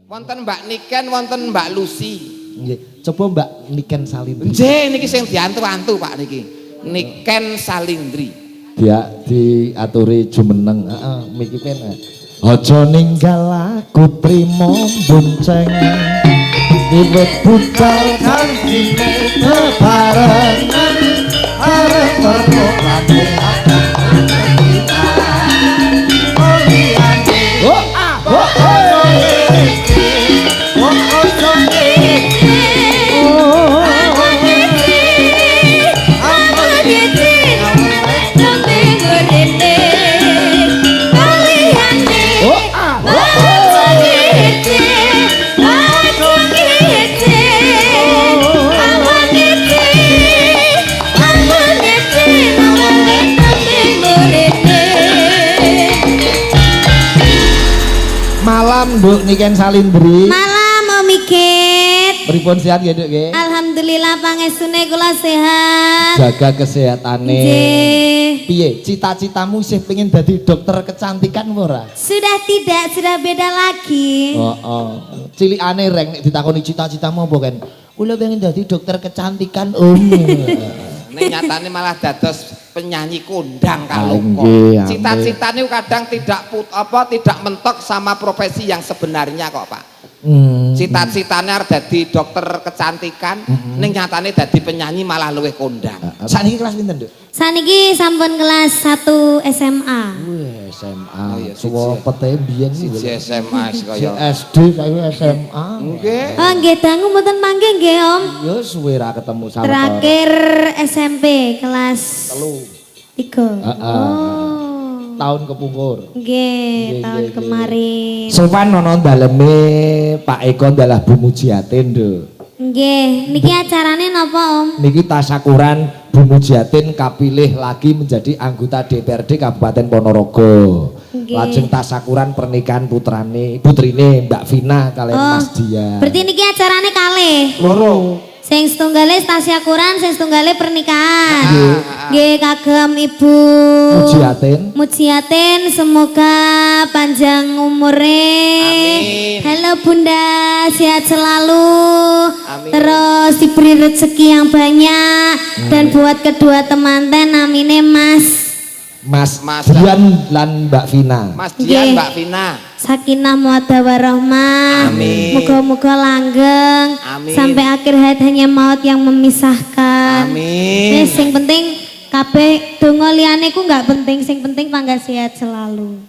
Wonten Mbak Niken, wonten Mbak Lucy. Nggih, coba Mbak Niken Salindri. Nggih, niki sing diantu-antu Pak niki. Niken Salindri. Dia diaturi jumeneng, heeh, miki penak. Aja ninggal aku trimo bonceng. Wiwit pucal kanthi bebarengan arep perkokane malam Nduk Niken Salindri. Malam Om Mikit. Pripun sehat ya Nduk nggih? Alhamdulillah pangestune kula sehat. Jaga kesehatane. Nggih. Piye? Cita-citamu isih pengen dadi dokter kecantikan ora? Sudah tidak, sudah beda lagi. Heeh. Cilikane reng nek ditakoni cita-citamu apa kan? Kula pengen dadi dokter kecantikan Om. Nek nyatane malah dados penyanyi kondang kalau Nggih, kok. Cita-citane kadang tidak mentok sama profesi yang sebenarnya kok, Pak. Cita-citane arep dadi dokter kecantikan, ning nyatane dadi penyanyi malah luwih kondang. Saniki kelas pinten, Nduk? Saniki sampun kelas 1 SMA. Wih, SMA. Oh iya, Suwo pete biyen iki. Siji SMA kaya. SD saiki SMA. Nggih. Oh nggih dangu mboten mangke nggih Om. Ya suwe ra ketemu sama. Terakhir SMP kelas 3. Oh. Tahun kepungkur. Nggih, tahun kemarin. Sopan nono daleme Pak Eko adalah Bu Mujiatin, Nduk. Nggih, niki acarane napa Om? Niki tasakuran Bu Mujiatin kapilih lagi menjadi anggota DPRD Kabupaten Ponorogo. Nggih. Lajeng tasakuran pernikahan putrine Mbak Vina kalian Mas Dia. Berarti niki acarane kalih. Loro. Sing setunggale tasyakuran, sing setunggale pernikahan. Nggih kagem Ibu Mujiatin, semoga panjang umure. Amin. Halo Bunda, sehat selalu. Amin. Terus diberi rezeki yang banyak dan buat kedua temanten amine Mas Dian lan Mbak Vina. Mas Dian, Nggih. Mbak Vina. Sakinah mawaddah warahmah. Amin. Moga-moga langgeng Amin. sampai akhir hayat hanya maut yang memisahkan. Amin. Sing penting kabeh donga liyane ku enggak penting, sing penting pangga sehat selalu.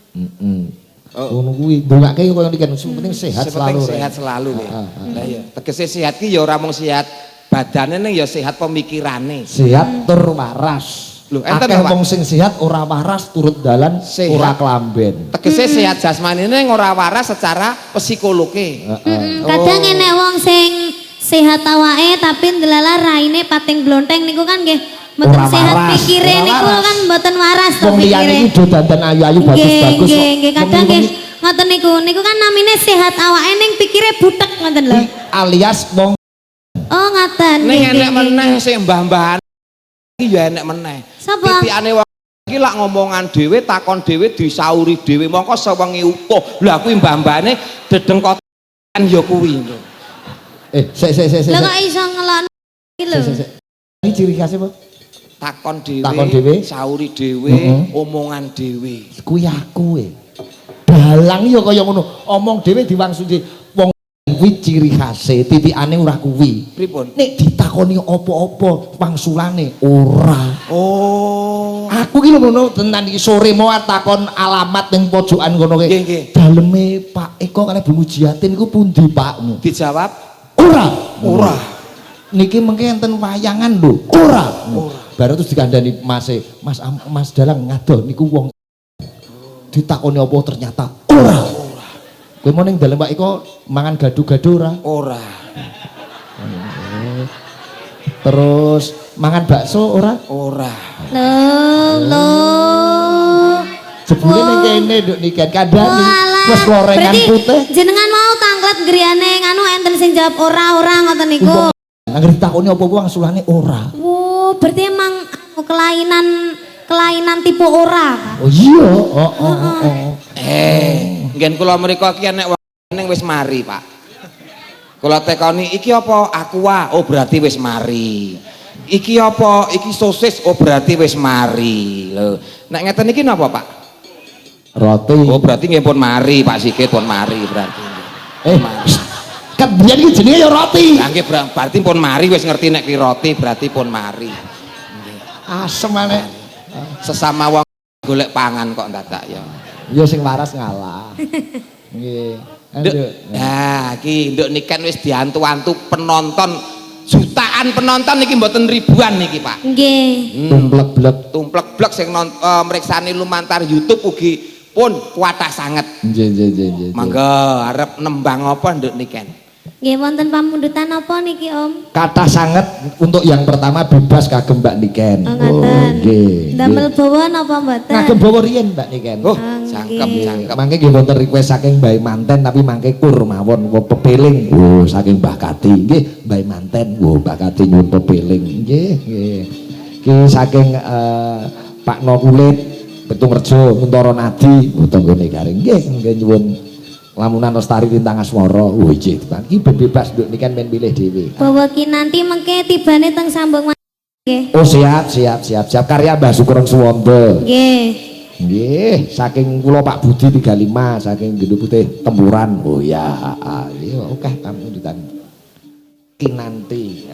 Ngono kuwi ndongake koyo niku sing penting sehat Sepenting selalu. sehat selalu nggih. Lah iya, tegese sehat ki ya ora mung sehat badane ning ya sehat pemikirane. Sehat tur waras. Lho, enten akeh Pak. wong sing sehat ora waras turut dalan Sehat. ora kelamben. Tegese sehat jasmani ning ora waras secara psikologi. Kadang enek wong sing sehat awake tapi ndelala raine pating blonteng niku kan nggih mboten Ora sehat waras, pikire ora niku waras. kan mboten waras to Wong liyane pikire. iki do dandan ayu-ayu bagus-bagus. Nggih, kadang nggih ngoten niku kan namine sehat awake ning pikire butek ngoten lho. Alias wong Oh ngaten. Ning nggih, enek nggih, meneh sing mbah-mbahan iki ya enek meneh. Sapa? Titikane wong iki lak ngomongan dhewe, takon dhewe, disauri dhewe. Mongko sewengi utuh. Lah kuwi mbah-mbahane dedengkotan ya kuwi. sik. Lha kok iso ngelokno iki lho. Sik. Ini ciri khasnya apa? Takon Takon dhewe, dhewe. sauri dhewe, omongan dhewe. Kuwi aku dalang ya kaya ngono. Omong dhewe diwangsuli wong kuwi ciri khase, titikane ora kuwi. Pripun? Nek ditakoni apa-apa wangsulane ora. Oh. Aku ki lho ngono tenan iki sore mau takon alamat ning pojokan ngono Nggih, ki. nggih. Daleme Pak Eko kali Bu Mujiatin iku pundi Pak? Dijawab Ora. ora. Niki mengke enten wayangan lho. Ora. Baru terus dikandani Mas Dalang ngadoh niku wong ditakoni apa ternyata ora. Kowe mau ning dalem Pak Eko mangan gadu-gadu ora? Ora. Terus mangan bakso ora? Ora. Lho. Jebule ning kene nduk nikan kandhani wis lorengan putih. Jenengan mau tanglet griyane nganu enten sing jawab ora ngoten niku. Angger ditakoni apa wong sulane ora. Oh, berarti emang kelainan tipe ora. Oh iya, Ngen kula mriko ki nek wong ning Neng wis mari, Pak. Kula tekoni iki apa? Aqua. Oh, berarti wis mari. Iki apa? Iki sosis. Oh, berarti wis mari. Lho, nek ngeten iki napa, Pak? Roti. Oh, berarti nggih pun mari, Pak Sigit pun mari berarti. Kan biyen iki jenenge ya roti. Lah nggih berarti pun mari wis ngerti nek ki roti berarti pun mari. Asem maneh. Sesama wong golek pangan kok dadak ya. Ya sing waras ngalah. Nggih. Nah, iki nduk niken wis diantu-antu penonton jutaan penonton niki mboten ribuan niki, Pak. Nggih. Tumplek-blek sing mriksani lumantar YouTube ugi pun kuatah sanget. Nggih. Mangga arep nembang apa nduk niken? Nggih wonten pamundutan apa niki Om? Kata sangat untuk yang pertama bebas kagem Mbak Niken. Oh, ngoten. Nggih. Damel bawa napa mboten? Kagem bawa riyen Mbak Niken. Oh, nggih. cangkem. Mangke nggih wonten request saking Mbak Manten tapi mangke kur mawon pepeling. Oh, saking Mbah Kati. Nggih, Mbak Manten. Oh, Mbak Kati nyuwun pepeling. Nggih. Ki saking Pak No Kulit, Petung Rejo, Kuntoro Nadi, utanggone garing. Nggih nyuwun lamunan lestari Lintang Asmara. Oh, nggih, iki bebas nduk niken men pilih dhewe. Bawa ki nanti mengke tibane teng Sambung nggih. Oh, siap karya Mbah Sugeng Suwanda. Nggih. Nggih, saking kula Pak Budi 35, saking Gendut Putih Tempuran. Oh ya, iya oke pamundutan. Kinanti.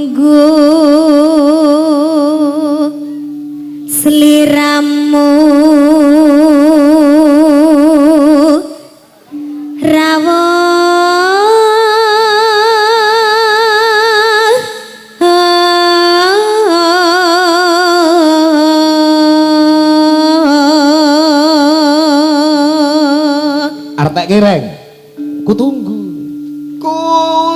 Tunggu seliramu Artek kireng. Kutunggu. Ku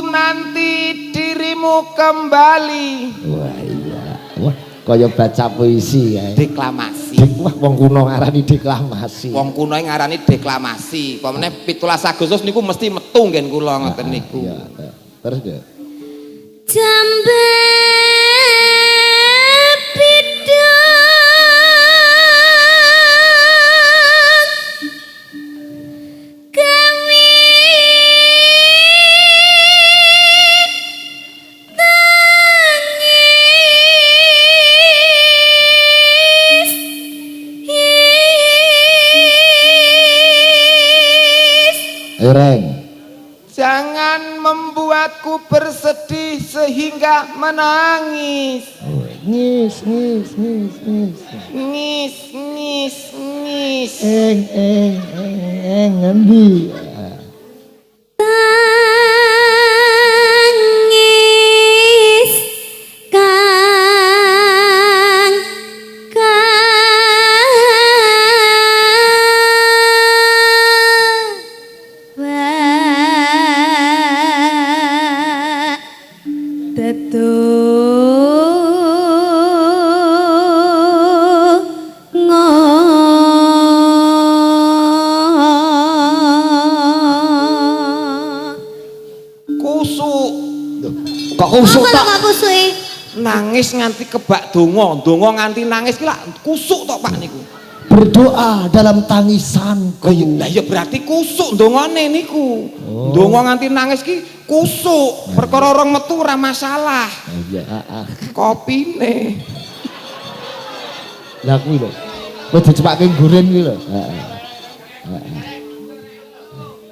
nanti dirimu kembali. Wah iya. Wah, kaya baca puisi ya. Deklamasi. Wah, wong kuno ngarani deklamasi. Wong kuno ngarani deklamasi. Pamane 17 Agustus niku mesti metu nggen kula ngoten niku. Iya. Terus nggih. Jambe bidang kami tangis Ireng. Jangan membuatku bersedih sehingga menangis. Ngis. Ngis. Ngendi? tangis kang Kusuk. Kok kusuk tok? Kok kusuke? Nangis nganti kebak donga nganti nangis ki lak kusuk tok Pak niku. Berdoa dalam tangisanku. Lah ya berarti kusuk dongane niku. Donga nganti nangis ki kusuk. Perkara orang metu ora masalah. Iya, Kopine. Lah kuwi lho. Wis dicepake guren kuwi lho.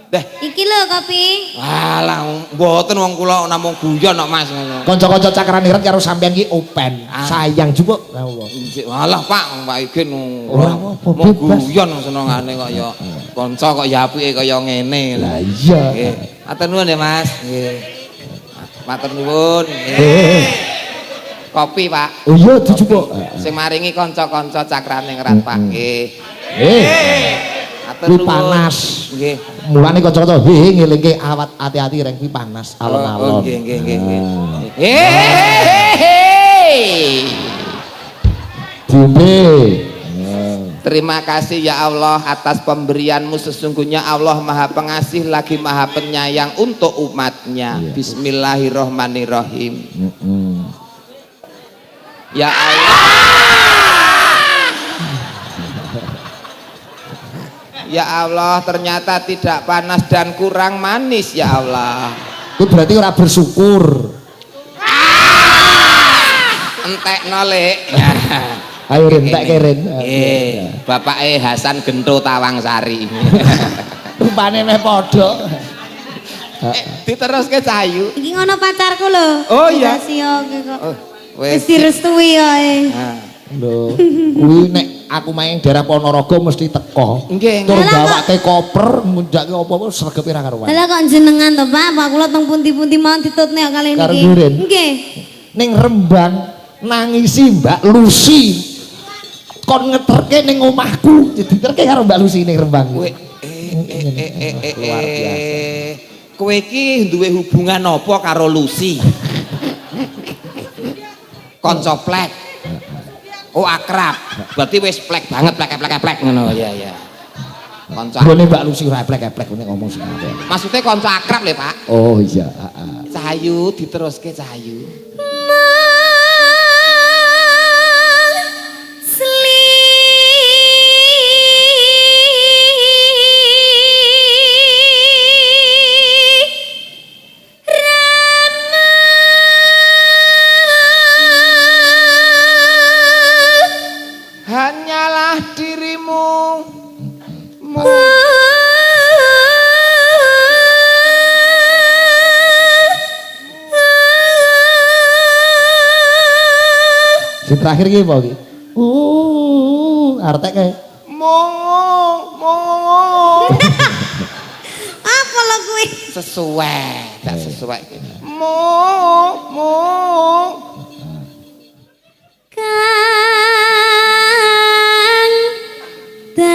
Deh, Iki lho kopi. alah mboten wong kula namung guyon kok Mas. Kanca-kanca cakran iret karo sampean ki open. Sayang juga. Alah Pak, Pak Igin Ora apa, mau bebas. guyon senengane kaya kanca kok ya apike kaya ngene lho. Lah iya. Nggih. Matur nuwun ya Mas. Nggih. Matur nuwun. Kopi Pak. Oh iya dijupuk. Sing maringi kanca-kanca cakrane ngerat Pak. Nggih. Matur Kuwi nuwun. panas. Nggih. Mulane kanca-kanca ngelingke awat hati-hati reng kuwi panas alon-alon. Nggih. Diombe. Terima kasih ya Allah atas pemberianmu, sesungguhnya Allah maha pengasih lagi maha penyayang untuk umatnya. Bismillahirrohmanirrohim. Ya Allah, ya Allah, ternyata tidak panas dan kurang manis ya Allah. Itu berarti ora bersyukur. Entek nolek. Ayo Ren, tak keren. Bapak Hasan Gento Tawangsari. Rupane meh padha. Diteruske Cahayu. Iki ngono pacarku lho. Oh iya. Wis direstui ae. Lho, kuwi nek aku main daerah Ponorogo mesti teko. Nggih. Tur bawake koper munjake apa-apa sregepe ra karuan. Lah kok jenengan to, Pak? Kula teng pundi-pundi mawon ditutne kali niki. Karo Duren. Nggih. Ning Rembang nangisi Mbak Lucy. Kon ngeterke ning omahku, diterke karo Mbak Lucy ning Rembang. Kowe kowe iki duwe hubungan apa karo Lucy? Kanca plek. Oh akrab. Berarti wis plek banget, plek ngono. Iya iya. Kanca. Bone Mbak Lucy ora plek-plek ngomong sing apa. Maksudnya kanca akrab lho, Pak. Oh iya, Cahayu diteruske Cahayu. Hanyalah dirimu. Sing terakhir ki apa ki? Artek kae. Apa lo kuwi? Sesuai, tak sesuai. Kan tak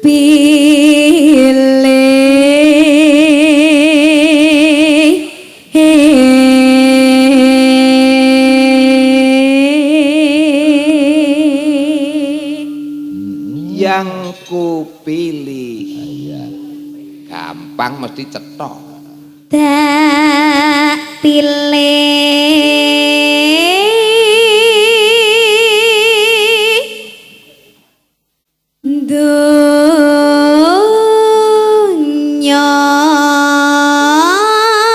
pilih yang kupilih. Gampang mesti cetok. tak pilih dunya akhirat.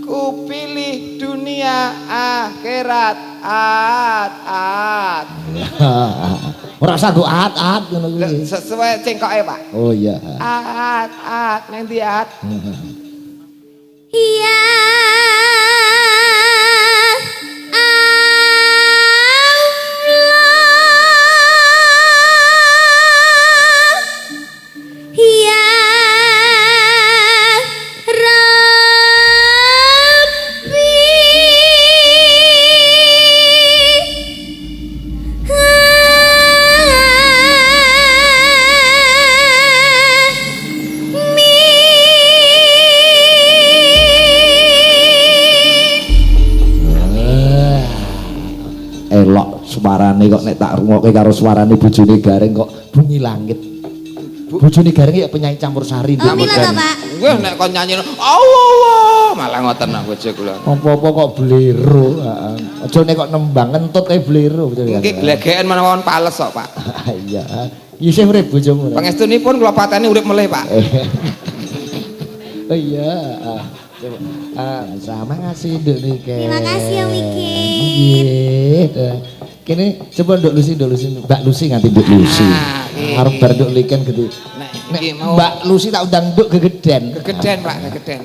Kupilih dunia akhirat. Ora sago at ngono kuwi. Sesuai cengkoke, Pak. Oh iya. Nang ndi at? Ya Allah, ya Elok suarane kok nek tak rungokke karo suarane bojone Gareng kok bunyi langit. Bojone Gareng ya penyanyi campur sari. Oh, mila to, Pak? Gue nek kon nyanyi Allah malah ngoten nang bojo kula. Apa-apa kok blero, heeh. Aja nek kok nembang kentut ae blero. Nggih glegeken mawon pales kok, Pak. Iya. Isih urip bojomu. Pangestunipun kula pateni urip melih, Pak. Oh iya. Coba. Sama ngasih Nduk niki. Terima kasih ya Wiki. Nggih. Kene coba Nduk Lucy, Mbak Lucy nganti Nduk Lucy. Arep bar Nduk liken gede. Nek Mbak Lucy tak undang Nduk gegeden. Gegeden, Pak, gegeden.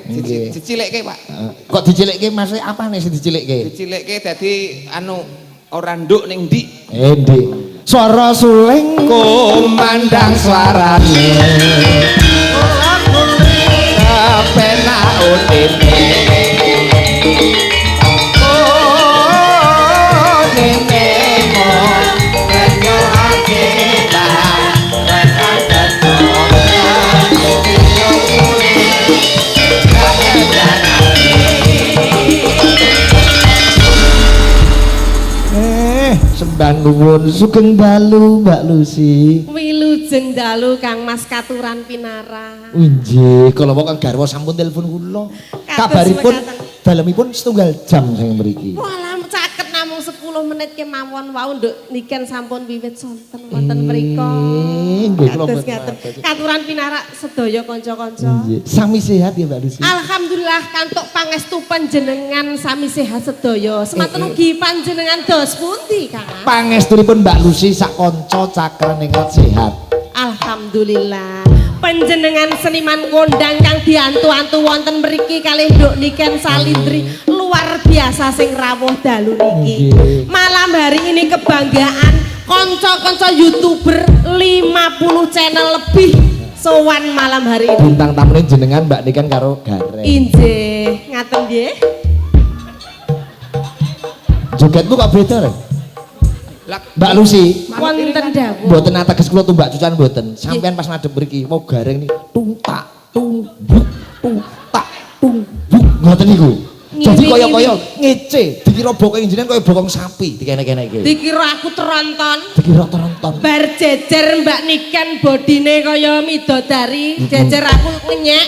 Dicilikke, Pak. Kok dicilikke maksud apa nih sing dicilikke? Dicilikke dadi anu ora nduk ning ndi. Ndik. Suara suling Kumandang suarane. Sembah nuwun sugeng dalu Mbak Lucy. Wilujeng dalu Kang Mas Katuran Pinara. Nggih, kala wau Kang Garwa sampun telepon kula. Kabaripun dalemipun setunggal jam sing mriki. Walah caket namung 10 menit kemawon wau nduk niken sampun wiwit sonten wonten mriku. Nggih kula Kados ngaten. Katuran Pinara sedaya kanca-kanca. Nggih, sami sehat ya Mbak Lucy. Alhamdulillah kantuk pangestu panjenengan sami sehat sedaya. Semanten ugi panjenengan dos pundi, Kang? Pangestunipun Mbak Lucy sak kanca cakran ingkang sehat. Alhamdulillah. Panjenengan seniman kondang kang diantu-antu wonten mriki kalih Nduk Niken Salindri luar biasa sing rawuh dalu niki. Malam hari ini kebanggaan kanca-kanca YouTuber 50 channel lebih sowan malam hari ini. Bintang tamune jenengan Mbak Niken karo Gareng. Injih, ngaten nggih. Jogetmu kok beda, Rek? Mbak Lucy, Wonten dawuh. mboten ateges kula tumbak cucan mboten. Sampeyan pas ngadep mriki mau Gareng nih tung-tak tung-buk tung-tak tung-buk ngoten niku. Jadi kaya-kaya ngece, dikira bokong jenengan kaya bokong sapi dikene-kene iki. Dikira aku tronton. Dikira tronton. Bar jejer Mbak Niken bodine kaya midodari, jejer aku ngenyek.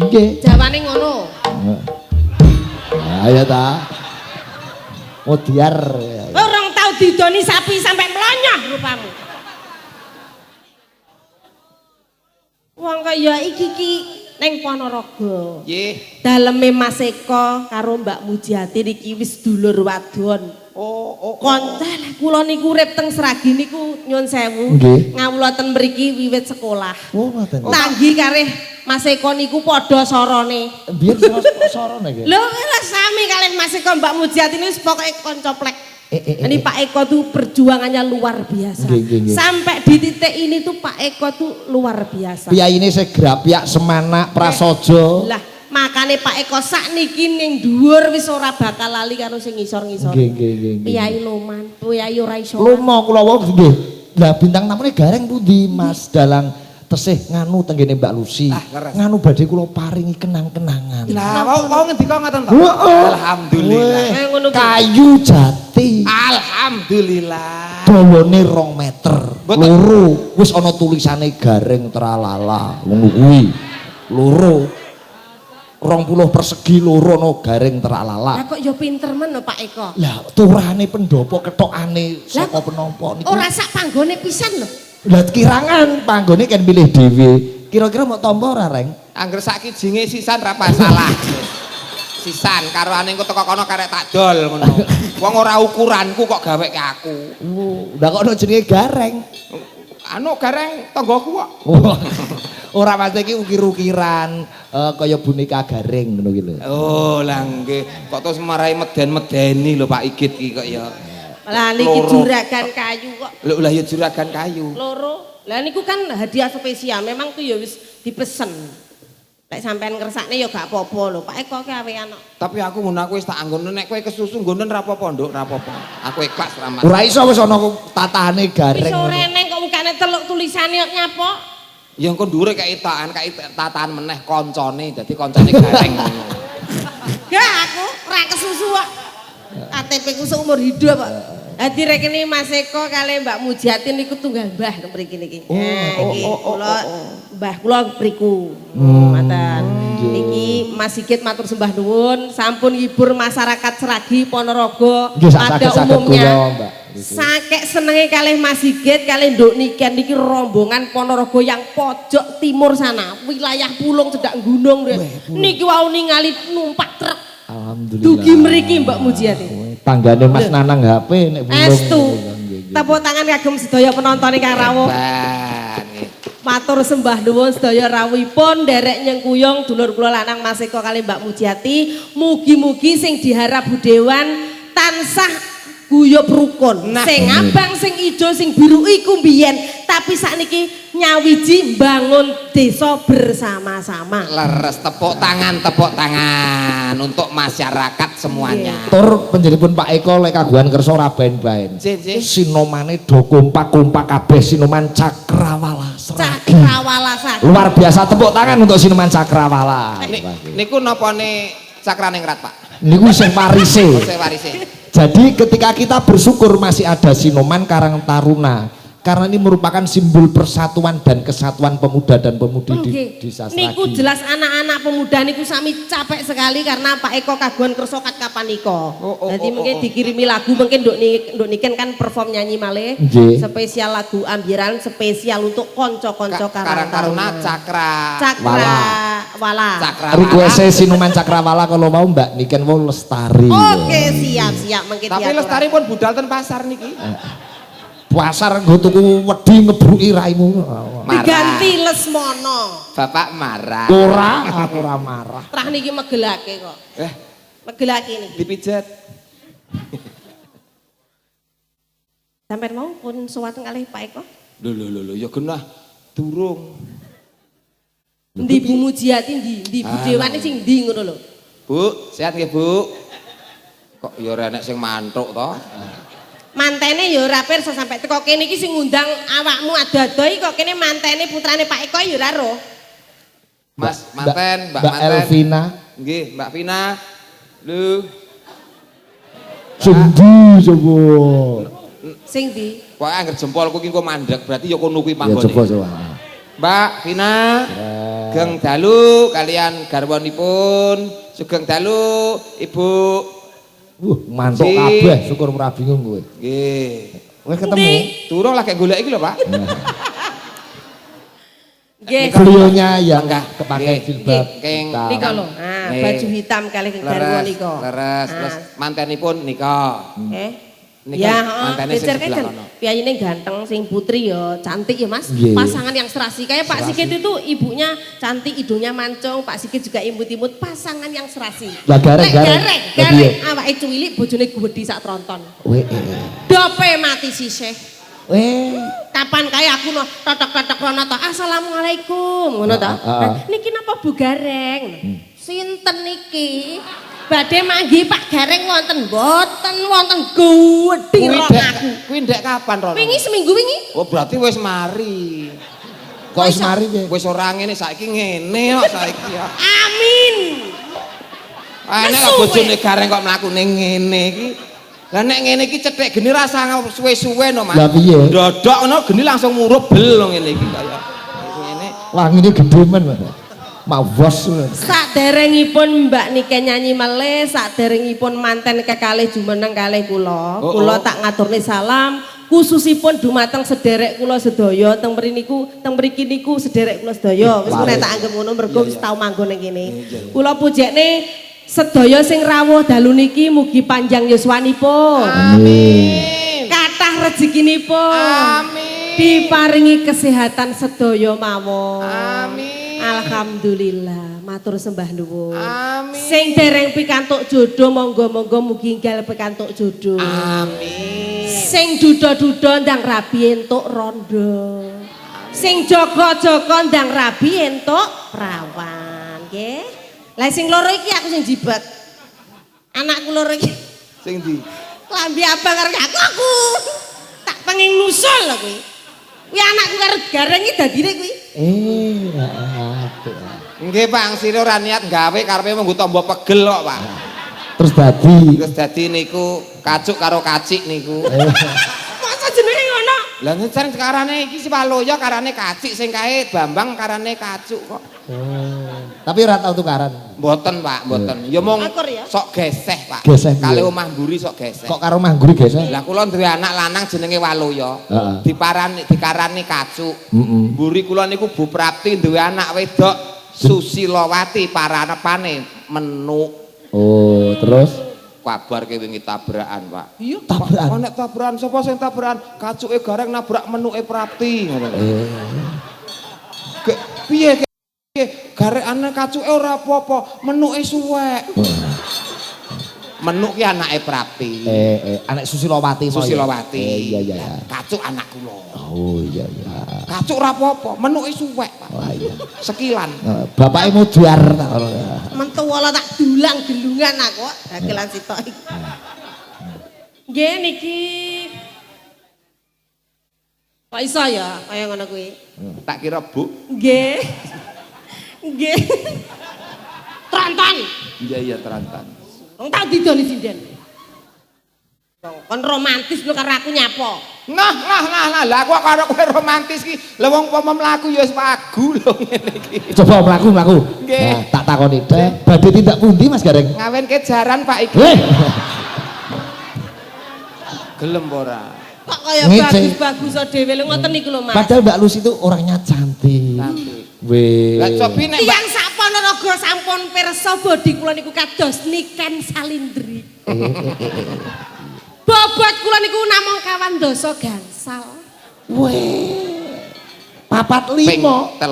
Nggih. Jawane ngono. Ayo ta. Oh diar. Orang tau didoni sapi sampai melonyoh rupamu. Wong kaya iki ning Ponorogo. Nggih. Daleme Mas Eko karo Mbak Mujiati niki wis dulur wadon. Kanca kula niku urip teng Sragi niku nyun sewu. Nggih. Ngawula ten mriki wiwit sekolah. Oh ngoten. Tanggi kareh Mas Eko niku padha sorone. Biyen sorone nggih. Lho lha sami kalih Mas Eko Mbak Mujiati niku pokoke kanca plek. Ini Pak Eko tuh perjuangannya luar biasa. Nggih. Sampai di titik ini tuh Pak Eko tuh luar biasa. Piyaine Segra, Piyak Semanak, Prasojo. Lah, makane Pak Eko sakniki ning dhuwur wis ora bakal lali karo sing ngisor-ngisor. Nggih. Piyai Loman, piyai ora iso. Lumo kula wau nggih. Lah bintang tamune Gareng pundi Mas Dalang tesih nganu tenggene Mbak Lucy. Nganu badhe kula paringi kenang-kenangan. Lah wau ngendika ngoten to. Alhamdulillah. Kayu jati. Alhamdulillah. Dawane 2 meter. Loro wis ana tulisane Gareng tralala. Ngono kuwi. Loro 20 persegi loro ana Gareng tralala. Lah kok ya pinter men lho Pak Eko. Lah turane pendopo ketokane saka penampa niku. Ora sak panggone pisan lho. Lah kirangan panggone kan pilih dhewe. Kira-kira mau tampa ora, Reng? Angger sak kijinge sisan ra masalah. Sisan karo ane engko teko kono karek tak dol ngono. Wong ora ukuranku kok gaweke aku. Lah kok ono jenenge Gareng. Anu Gareng tanggoku kok. Ora mate iki ukir-ukiran kaya boneka Gareng ngono ki lho. Oh, lah nggih. Kok terus marai meden-medeni lho Pak Igit iki kok ya. Lah niki juragan kayu kok. Lho lah ya juragan kayu. Loro. Lah niku kan hadiah spesial. Memang tuh ya wis dipesen. Lek sampean ngersakne ya gak apa-apa lho. Pak Eko ki awean kok. Tapi aku ngono aku wis tak anggono nek kowe kesusu nggonen ra apa-apa, Nduk, ra apa-apa. Aku ikhlas ra mas. Ora iso wis ana tatahane Gareng. Wis ora neng kok mukane teluk tulisane kok nyapa. Ya engko ndure kaya tatahan meneh koncone, dadi koncone Gareng ngono. Gak aku ora kesusu kok. KTP ku seumur hidup kok. Dadi rekene Mas Eko kali Mbak Mujiati niku tunggal mbah mriki niki. Nah, iki kula mbah kula mriku. Ngoten. Niki Mas Sigit matur sembah nuwun, sampun ngibur masyarakat Sragi Ponorogo pada umumnya. Sakek senenge kalih Mas Sigit kalih Nduk Niken niki rombongan Ponorogo yang pojok timur sana, wilayah Pulung cedak gunung. Niki wau ningali numpak truk. Alhamdulillah. Dugi mriki Mbak Mujiati. Tanggane Mas Nanang HP nek bulung. Estu. Tepuk tangan kagem sedaya penonton ingkang rawuh. Matur sembah nuwun sedaya rawuhipun nderek nyengkuyung dulur kula lanang Mas Eko kali Mbak Mujiati. Mugi-mugi sing diharap Budewan tansah guyub rukun. Nah. Sing abang, sing ijo, sing biru iku mbiyen, tapi sakniki nyawiji bangun desa bersama-sama. Leres, tepuk tangan untuk masyarakat semuanya. Tur penjenipun Pak Eko lek kagungan kersa ora baen-baen. Nggih. Sinomane do kompak-kompak kabeh Sinoman Cakrawala Sragi. Cakrawala Sragi. Luar biasa, tepuk tangan untuk Sinoman Cakrawala. Niku napane cakrane ngrat, Pak? Niku sing warise. Saya warise. Jadi ketika kita bersyukur masih ada Sinoman Karang Taruna, karena ini merupakan simbol persatuan dan kesatuan pemuda dan pemudi di desa Sragi. Niku jelas anak-anak pemuda niku sami capek sekali karena Pak Eko kagungan kersa kapan niko. Jadi mungkin dikirimi lagu, mungkin nduk niken kan perform nyanyi malih. Spesial lagu ambiran, spesial untuk konco-konco Karang Taruna. Cakrawala. Request Sinoman Cakrawala kalau mau Mbak Niken mau lestari. Oke, siap mungkin. Tapi lestari pun budal ten pasar niki. Pasar nggo tuku wedi ngebruki raimu. Diganti Lesmono. Bapak marah. Aku ora marah. Trah niki megelake kok. Megelake niki. Dipijet. Sampai mau pun suwateng kalih Pak Eko. Lho ya genah durung. Ndi Bu Mujiati ndi Bu Dewane sing ndi ngono lho. Bu, sehat nggih, Bu? Kok ya ora enek sing mantuk to? Mantene ya ora pirsa sampai teko kene iki sing ngundang awakmu ado-ado iki kok kene mantene putrane Pak Eko ya ora roh. Mas manten, Mbak Manten. Elvina. Nggih, Mbak Vina. Lho. Sendi coba. Sing ndi? Pokoke anggere jempolku ki engko mandek, berarti ya kono kuwi Ya panggone. coba. Mbak Vina. Geng dalu kalian garwanipun. Sugeng dalu Ibu. Mantuk kabeh, syukur ora bingung kowe. Nggih. Wis ketemu. Turun lagi golek iki lho, Pak. Nggih. Beliaunya yang Enggak. kepakai jilbab. Keng. Nika lho. Baju hitam kali garwa nika. Leres, terus mantenipun nika. Nika Ya, mantene sing kecer-kecer. sebelah kono. Piyayine ganteng, sing putri ya cantik ya Mas. Nggih. Pasangan yang serasi. Kayak Pak Sigit itu ibunya cantik, hidungnya mancung, Pak Sigit juga imut-imut, pasangan yang serasi. Lah gareng. Gareng awake cuwilik bojone gedhi sak tronton. Dope mati sisih. Kapan kaya aku no totok-totok rono to. Assalamualaikum ngono to. Niki napa Bu Gareng? Sinten niki? Badhe manggi Pak Gareng wonten mboten wonten gedhi ron aku. Kuwi ndek kapan, Ron? Wingi seminggu wingi. Oh, berarti wis mari. Kok wis mari piye? Wis ora ngene saiki ngene kok saiki ya. Amin. Nek kok bojone Gareng kok mlaku ning ngene iki. Lah nek ngene iki cethek geni rasa suwe-suwe no, Mas. Lah piye? Ndodok ngono geni langsung murup bel ngene iki kaya. Ngene. Wangine gedhe men, Mas. Mawos. Saderengipun Mbak Nike nyanyi meleh, saderengipun manten kekalih jumeneng kalih kula. Kula tak ngaturne salam khususipun dumateng sederek kula sedaya teng mriki niku sederek kula sedaya. Wis nek tak anggap ngono mergo wis tau manggon ning kene. Kula pujekne sedaya sing rawuh dalu niki mugi panjang yuswanipun. Amin. Kathah rezekinipun. Amin. Diparingi kesehatan sedaya mawon. Amin. Alhamdulillah, matur sembah nuwun. Amin. Sing dereng pikantuk jodoh monggo-monggo mugi enggal pikantuk jodoh. Amin. Sing duda-duda ndang rabi entuk rondo. Sing jaga-jaga ndang rabi entuk prawan, nggih. Lah sing loro iki aku sing jibet. Anakku loro iki. Sing ndi? Klambi abang karo aku. Tak pengen nusul lho kuwi. Kuwi anakku karo Gareng iki dadine kuwi. Nggih, Pak, sira ora niat gawe karepe mung tombo pegel kok, Pak. Terus dadi niku kacuk karo kacik niku. Masa jenenge ngono? Lah ngecan karane iki si Waloya karane kacik sing kae Bambang karane kacuk kok. Tapi ora tau tukaran. Mboten, Pak, mboten. Ya mung Akur ya? sok geseh, Pak. Geseh, Kali iya. omah mburi sok geseh. Kok karo Mah Guri geseh? Lah kula duwe anak lanang jenenge Waloya. Heeh. Dikarani kacuk. Heeh. Mburi kula niku Bu Prapti duwe anak wedok Susilowati paranepane Menuk. Oh, terus Kabar ke wingi tabrakan, Pak. Iya. tabrakan. Kok nek tabrakan sapa sing tabrakan? Kacuke Gareng nabrak Menuke Prapti ngono. Piye Garek anak kacuke ora apa-apa, Menuke suwek. Menuk ki anake Prapti. Anak Susilowati. Susilowati. Iya. Kacuk anak kula. Oh iya. Kacuk ora apa-apa, menuke suwek, Pak. Oh iya. Sekilan. Bapake Mudyar tak ora. Mentu wala tak dulang gelungan aku dagelan sitok iki. Nggih niki. Kok iso ya kaya ngono kuwi? Tak kira Bu. Nggih. Nggih. Tronton. Iya terantan. Wong tak didoni sinden. Kon romantis lu karo aku nyapa. Nah, lah aku karo kowe romantis ki. Lah wong umpama mlaku ya wis wagu lho ngene iki. Coba mlaku. Nggih. Nah, tak takoni, badhe tindak pundi Mas Gareng? Ngawinke jaran Pak iki. Gelem ora? Kok kaya Ngece. bagus-bagus dhewe lho ngoten niku lho Mas. Padahal Mbak Lucy itu orangnya cantik. Weh. Lah cobi nek Mbak Tiyang sapono raga sampun pirsa bodi kula niku kados niken salindri. Bobot kula niku namung kawan dasa gangsal. Weh. 45. ping 3.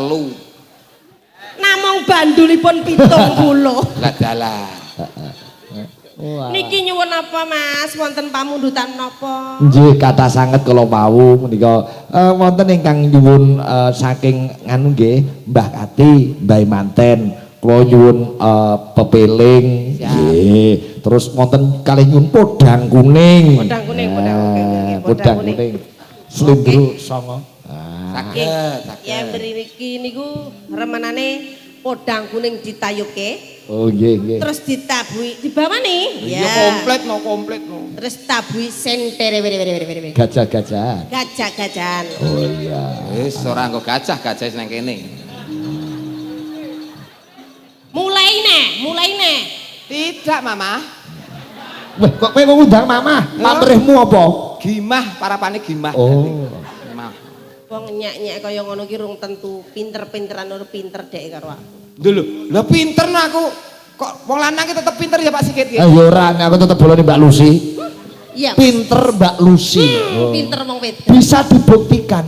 Namung bandulipun 70. Lah dalah. Wah. Niki nyuwun apa Mas? Wonten pamundutan napa? Nggih kata sanget kula wau menika wonten ingkang nyuwun saking nganu nggih Mbah Kati, Mbah Manten. Kula nyuwun pepeling nggih. Terus wonten kalih nyuwun podang kuning. Podang kuning. Podang kuning. Slindro songo. Saged. Ya mriki niku remenane podang kuning ditayuke. Oh nggih. Terus ditabuhi dibawani. Ya komplit no. Terus tabuhi sentere. Gajah-gajahan. Gajah-gajahan. Oh iya. Wis ora nggo gajah wis nang kene. Mulai ne. Tidak, Mama. Weh, kok kowe ngundang Mama? Pamrihmu apa? Gimah, parapane gimah. Oh. Gimah. Wong nyek-nyek kaya ngono ki rung tentu pinter-pinteran ora pinter dek karo aku. Lho, lah pinter no aku. Kok wong lanang ki tetep pinter ya Pak Sikit ya? Ayo ora, aku tetep boloni Mbak Lucy. Iya. Pinter Mbak Lucy. Pinter wong wedok. Bisa dibuktikan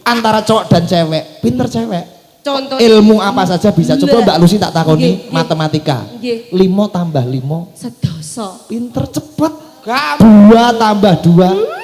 antara cowok dan cewek. Pinter cewek. Contoh Ilmu apa saja bisa. Coba Mbak Lucy tak takoni Nggih. matematika. Nggih. 5 tambah 5. sedasa. Pinter cepet. Gampang. 2 tambah 2.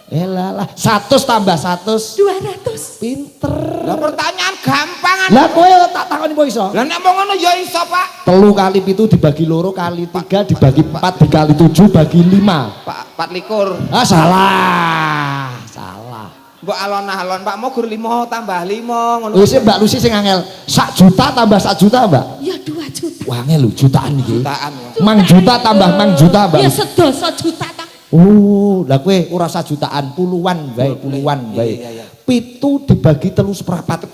Elah, 100 tambah 100. 200. Pinter. Lah pertanyaan gampangan. Lah kowe tak takoni kok iso? Lah nek mau ngono ya iso, Pak. 3 kali 7 dibagi 2 kali 3 dibagi 4 dikali 7 bagi 5. Pak 24. Ah salah. Salah. Mbok alon-alon Pak mau gur 5 tambah 5 ngono. Wis Mbak Lucy sing angel. 1 juta tambah 1 juta, Mbak. Ya 2 juta. Wah angel lho jutaan iki. Jutaan ya. Mang juta tambah mang juta, Mbak. Ya sedasa juta ta. Oh, lah kowe ora 1 jutaan, puluhan bae, puluhan bae. Iya. 7 dibagi 3 seprapat.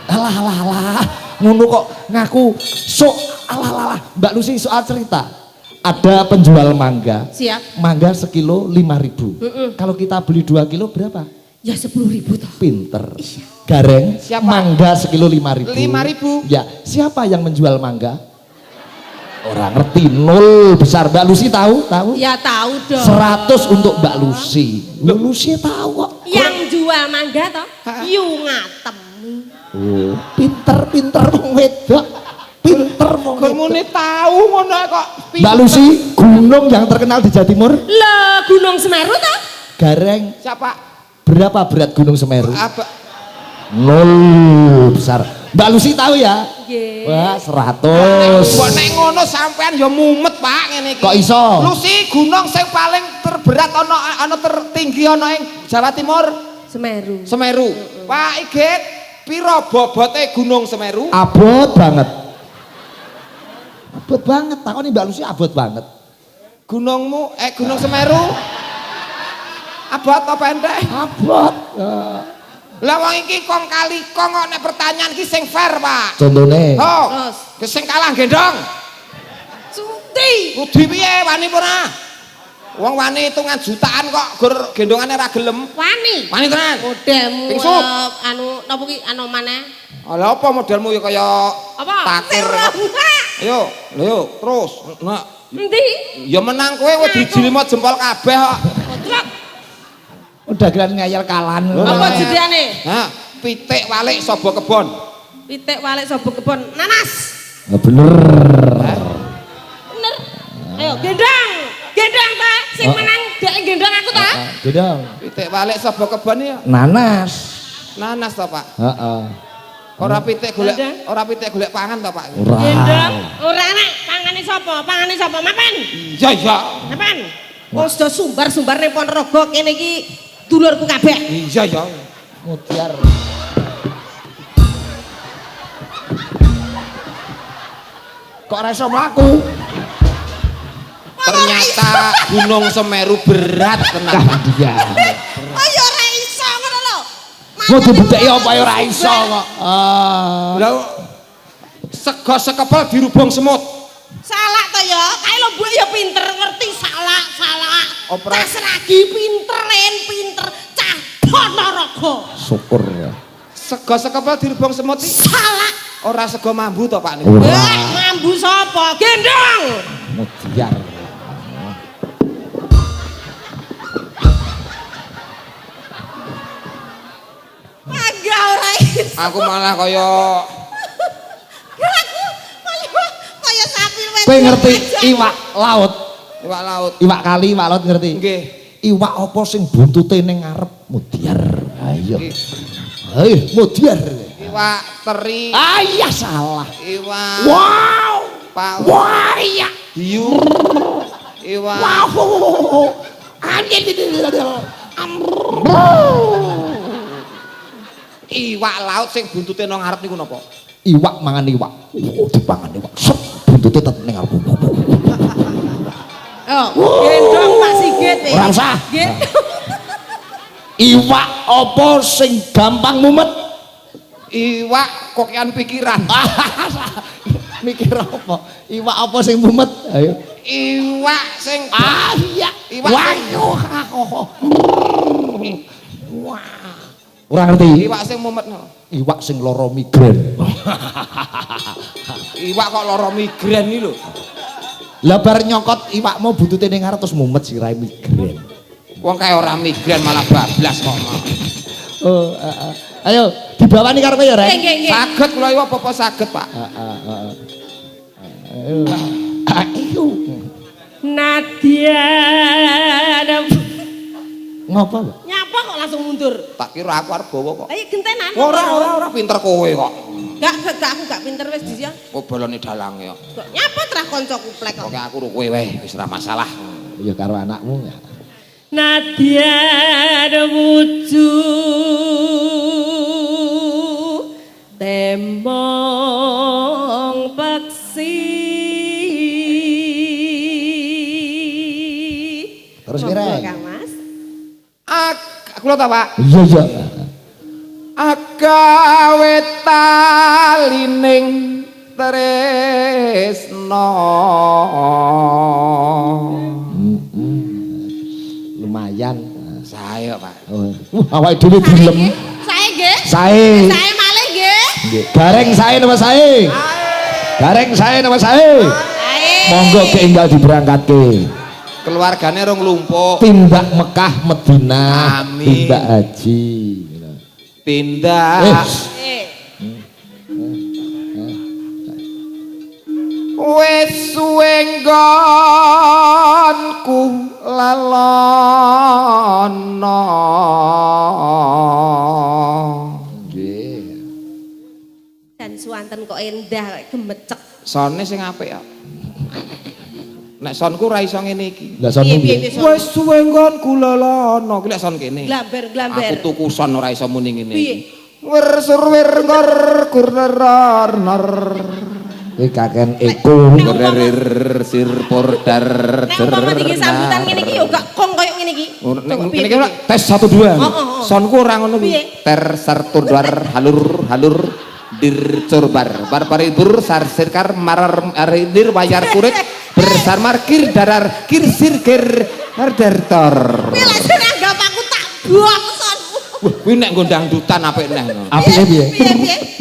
Alah. Ngono kok ngaku sok alah. Mbak Lucy soal cerita. Ada penjual mangga. Siap. Mangga sekilo 5.000. Kalau kita beli 2 kilo berapa? Ya 10.000 toh. Pinter. Gareng. Siapa? Mangga sekilo 5.000. 5.000. Ya, siapa yang menjual mangga? Orang ngerti, 0 besar. Mbak Lucy tahu? Ya tahu dong. 100 untuk Mbak Lucy. Mbak Lucy tahu kok. Yang jual mangga toh? Yu ngatem. Oh, pinter wong wedok. Pinter wong Gur wedok. muni tahu ngono kok. Mbak Lucy, gunung yang terkenal di Jawa Timur? Lah Gunung Semeru toh? Gareng. Siapa? Berapa berat Gunung Semeru? Apa? 0 besar. Mbak Lucy tahu ya? Nggih. Wah, 100. Mbok nek ngono sampean ya mumet Pak ngene iki. Kok iso? Lucy gunung sing paling terberat ana tertinggi ana ing Jawa Timur, Semeru. Semeru. Pak Igit, piro bobote Gunung Semeru? Abot banget. Abot banget. Takoni Mbak Lucy abot banget. Gunungmu Gunung Semeru abot apa pendek? Abot. Lah wong iki kong kali kong kok nek pertanyaan iki sing fair, Pak. Contone. Oh, Terus. ke sing kalah gendong. Suti. Kudi piye wani pura? Wong wani hitungan jutaan kok gur gendongane ra gelem. Wani. Wani tenan. Modelmu Pingsut. anu napa ki anu mana? Lah apa modelmu ya kaya Apa? takir. Ayo, lho yo, terus. Nah, Endi? ya menang kowe wis dijilimot jempol kabeh kok. Kotrok. Udah geran ngayal kalan. Apa jedane? Hah, pitik walik sobo kebon. Pitik walik sobo kebon. Nanas. Bener. Bener. Yo, gendang. Gendang ta, sing menang dek gendang aku ta. Gendang. Pitik balik sapa kebon ya? Nanas. Nanas to, Pak. Heeh. Ora pitik golek pangan to, Pak. Ora. Gendang, ora nek pangane sapa? Pangane sapa? Mapan. Iya, iya. Mapan. Wong sudah sumbar-sumbar ning Ponorogo kene iki dulurku kabeh. Iya, iya. Mutiar. Kok ora iso mlaku? Ternyata Gunung Semeru berat tenan. Dia. Oh ya ora iso ngono lho. Mau dibukeki apa ya ora iso kok. Ah. Lah sego sekepel dirubung semut. Salah to ya. Kae lho mbok ya pinter ngerti salah. Tas lagi pinter cah Ponorogo. Syukur ya. Sego sekepel dirubung semut iki Salah. ora sego mambu to, Pak niku. Mambu sapa? Gendong. Mutiar. Agak ora iso. Aku malah kaya Kaya sapi wes. Kowe ngerti iwak laut? iwak laut. Iwak kali, iwak laut ngerti? Nggih. Iwak apa sing buntute ning ngarep? Mutiar. Ayo. Ayo, mutiar. Iwak teri. Ah iya salah. Iwak Wow. paus. Wah iya. Hiu. Iwak. Wow. Anjir. Iwak laut sing buntute nang ngarep niku napa? Iwak mangan iwak. Dipangan iwak. Sep, buntute tetep ning ngarep. Oh, gendong Pak Sigit. Ora usah. Gendong. Iwak apa sing gampang mumet? Iwak kokean pikiran. Mikir apa? Iwak apa sing mumet? Ayo. Iwak sing Iya. Iwak Wah. Ora ngerti. Iwak sing mumet no. Iwak sing lara migren. Iwak kok lara migren iki lho. Lah bar nyokot iwakmu buntute ning ngarep terus mumet sirahe migren. Wong kae ora migren malah bablas kok. Oh, ayo dibawani karo kowe ya, Rek. Nggih. Saged kula iwak apa saged, Pak? Ayo. Nadia. Ngopo, Pak? Nyapa kok langsung mundur? Tak kira aku arep bawa kok. Ayo gentenan. Ora pinter kowe kok. Aku gak pinter wis dis ya. Kok bolone dalang ya. Kok nyapa trah kancaku plek kok. Oke aku ro kowe wae wis ora masalah. Ya karo anakmu ya. Nadia wuju temong peksi. Terus kira. Mas. Aku lho ta, Pak. Iya. Agawe talining tresno. Lumayan. Saya, Pak. Awake dhewe dilem. Saya nggih. Sae. Saya malih nggih. Nggih. Gareng sae napa sae? Gareng sae napa sae? Monggo keenggal diberangkatke. Keluargane rong lumpuk. Tindak Mekah Madinah. Amin. Tindak haji. Tindak wis suwe nggonku lalono. Nggih. Dan suwanten kok endah kok gemecek. Sone sing apik ya. Nek sonku ora iso ngene iki. Lah sono piye? Wis suwe nggonku lalono. Kuwi lek son kene. Glamber. Aku tuku son ora iso muni ngene. Piye? Wir sur wir ngor kurner nar. Kowe kaken eko. Gerir sir pordar. Nek umpama iki sambutan ngene iki yo gak kong koyo ngene iki. Ngene iki tes 1 2. Sonku ora ngono kuwi. Ter sartur dar halur dircorbar barbaribur sar sirkar marar aridir bayar kurik bersar markir darar kir sirkir hardartor. Kuwi lek sing anggap aku tak buang sonku. Wah, kuwi nek nggo dangdutan apik neh. Apike piye? Piye?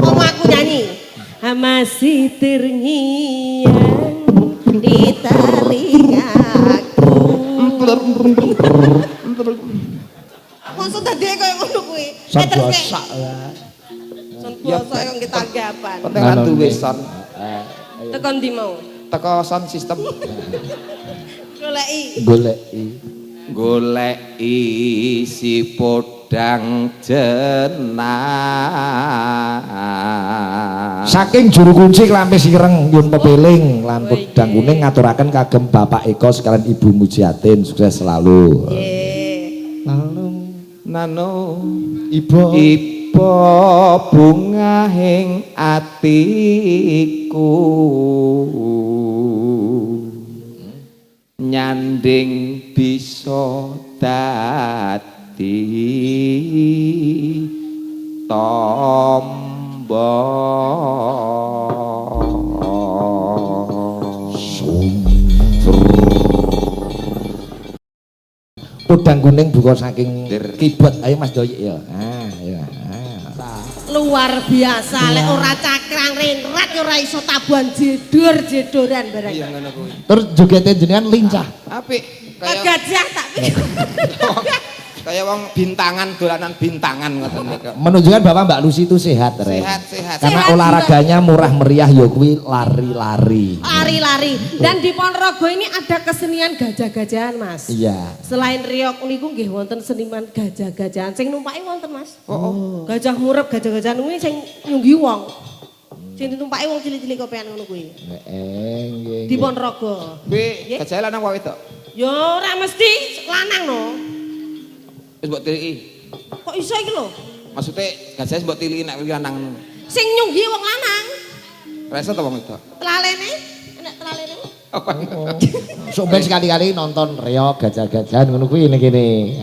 Om aku nyanyi. Masih terngiang di telingaku. Maksud tadi kayak ngono kuwi. Sak biasa lah. Son biasa yang kita anggapan. Penting kan duwe son. Teko ndi mau? Teko sound system. Goleki si podang jenah. Saking juru kunci Klampis Ireng Yun Pepeling lan podang kuning ngaturaken kagem Bapak Eko sekalian Ibu Mujiatin sukses selalu. Nano Ibu bungahing atiku nyanding bisa dadi tombo podang kuning buka saking kibot. Ayo Mas Doyik ya. Ya. Luar biasa lek ora cakrang ringrat ora iso tabuhan jedor-jedoran barang. Iya ngono kuwi. Terus jogete jenengan lincah. Apik. Gajah tak pikir. Kayak wong bintangan dolanan bintangan ngoten niku. Menunjukkan Bapak Mbak Lucy itu sehat, Rek. Sehat. Karena Sehat olahraganya murah meriah ya kuwi lari-lari. Lari-lari. Dan di Ponorogo ini ada kesenian gajah-gajahan, Mas. Iya. Selain riok niku nggih wonten seniman gajah-gajahan sing numpaki wonten, Mas. Gajah murep gajah-gajahan kuwi sing nyunggi wong. Sing ditumpaki wong cilik-cilik kopean ngono kuwi. Nggih. Di Ponorogo. Kuwi gajah lanang wae wedok. Yo ora mesti lanang no. Wis mbok tiliki. Kok iso iki lho? Maksudnya gajah mbok tiliki nek kuwi lanang. Sing nyunggi wong lanang. Rasa ta wong wedok? Telalene, enak telalene. Sok ben sekali-kali nonton reok gajah-gajahan ngono kuwi kene.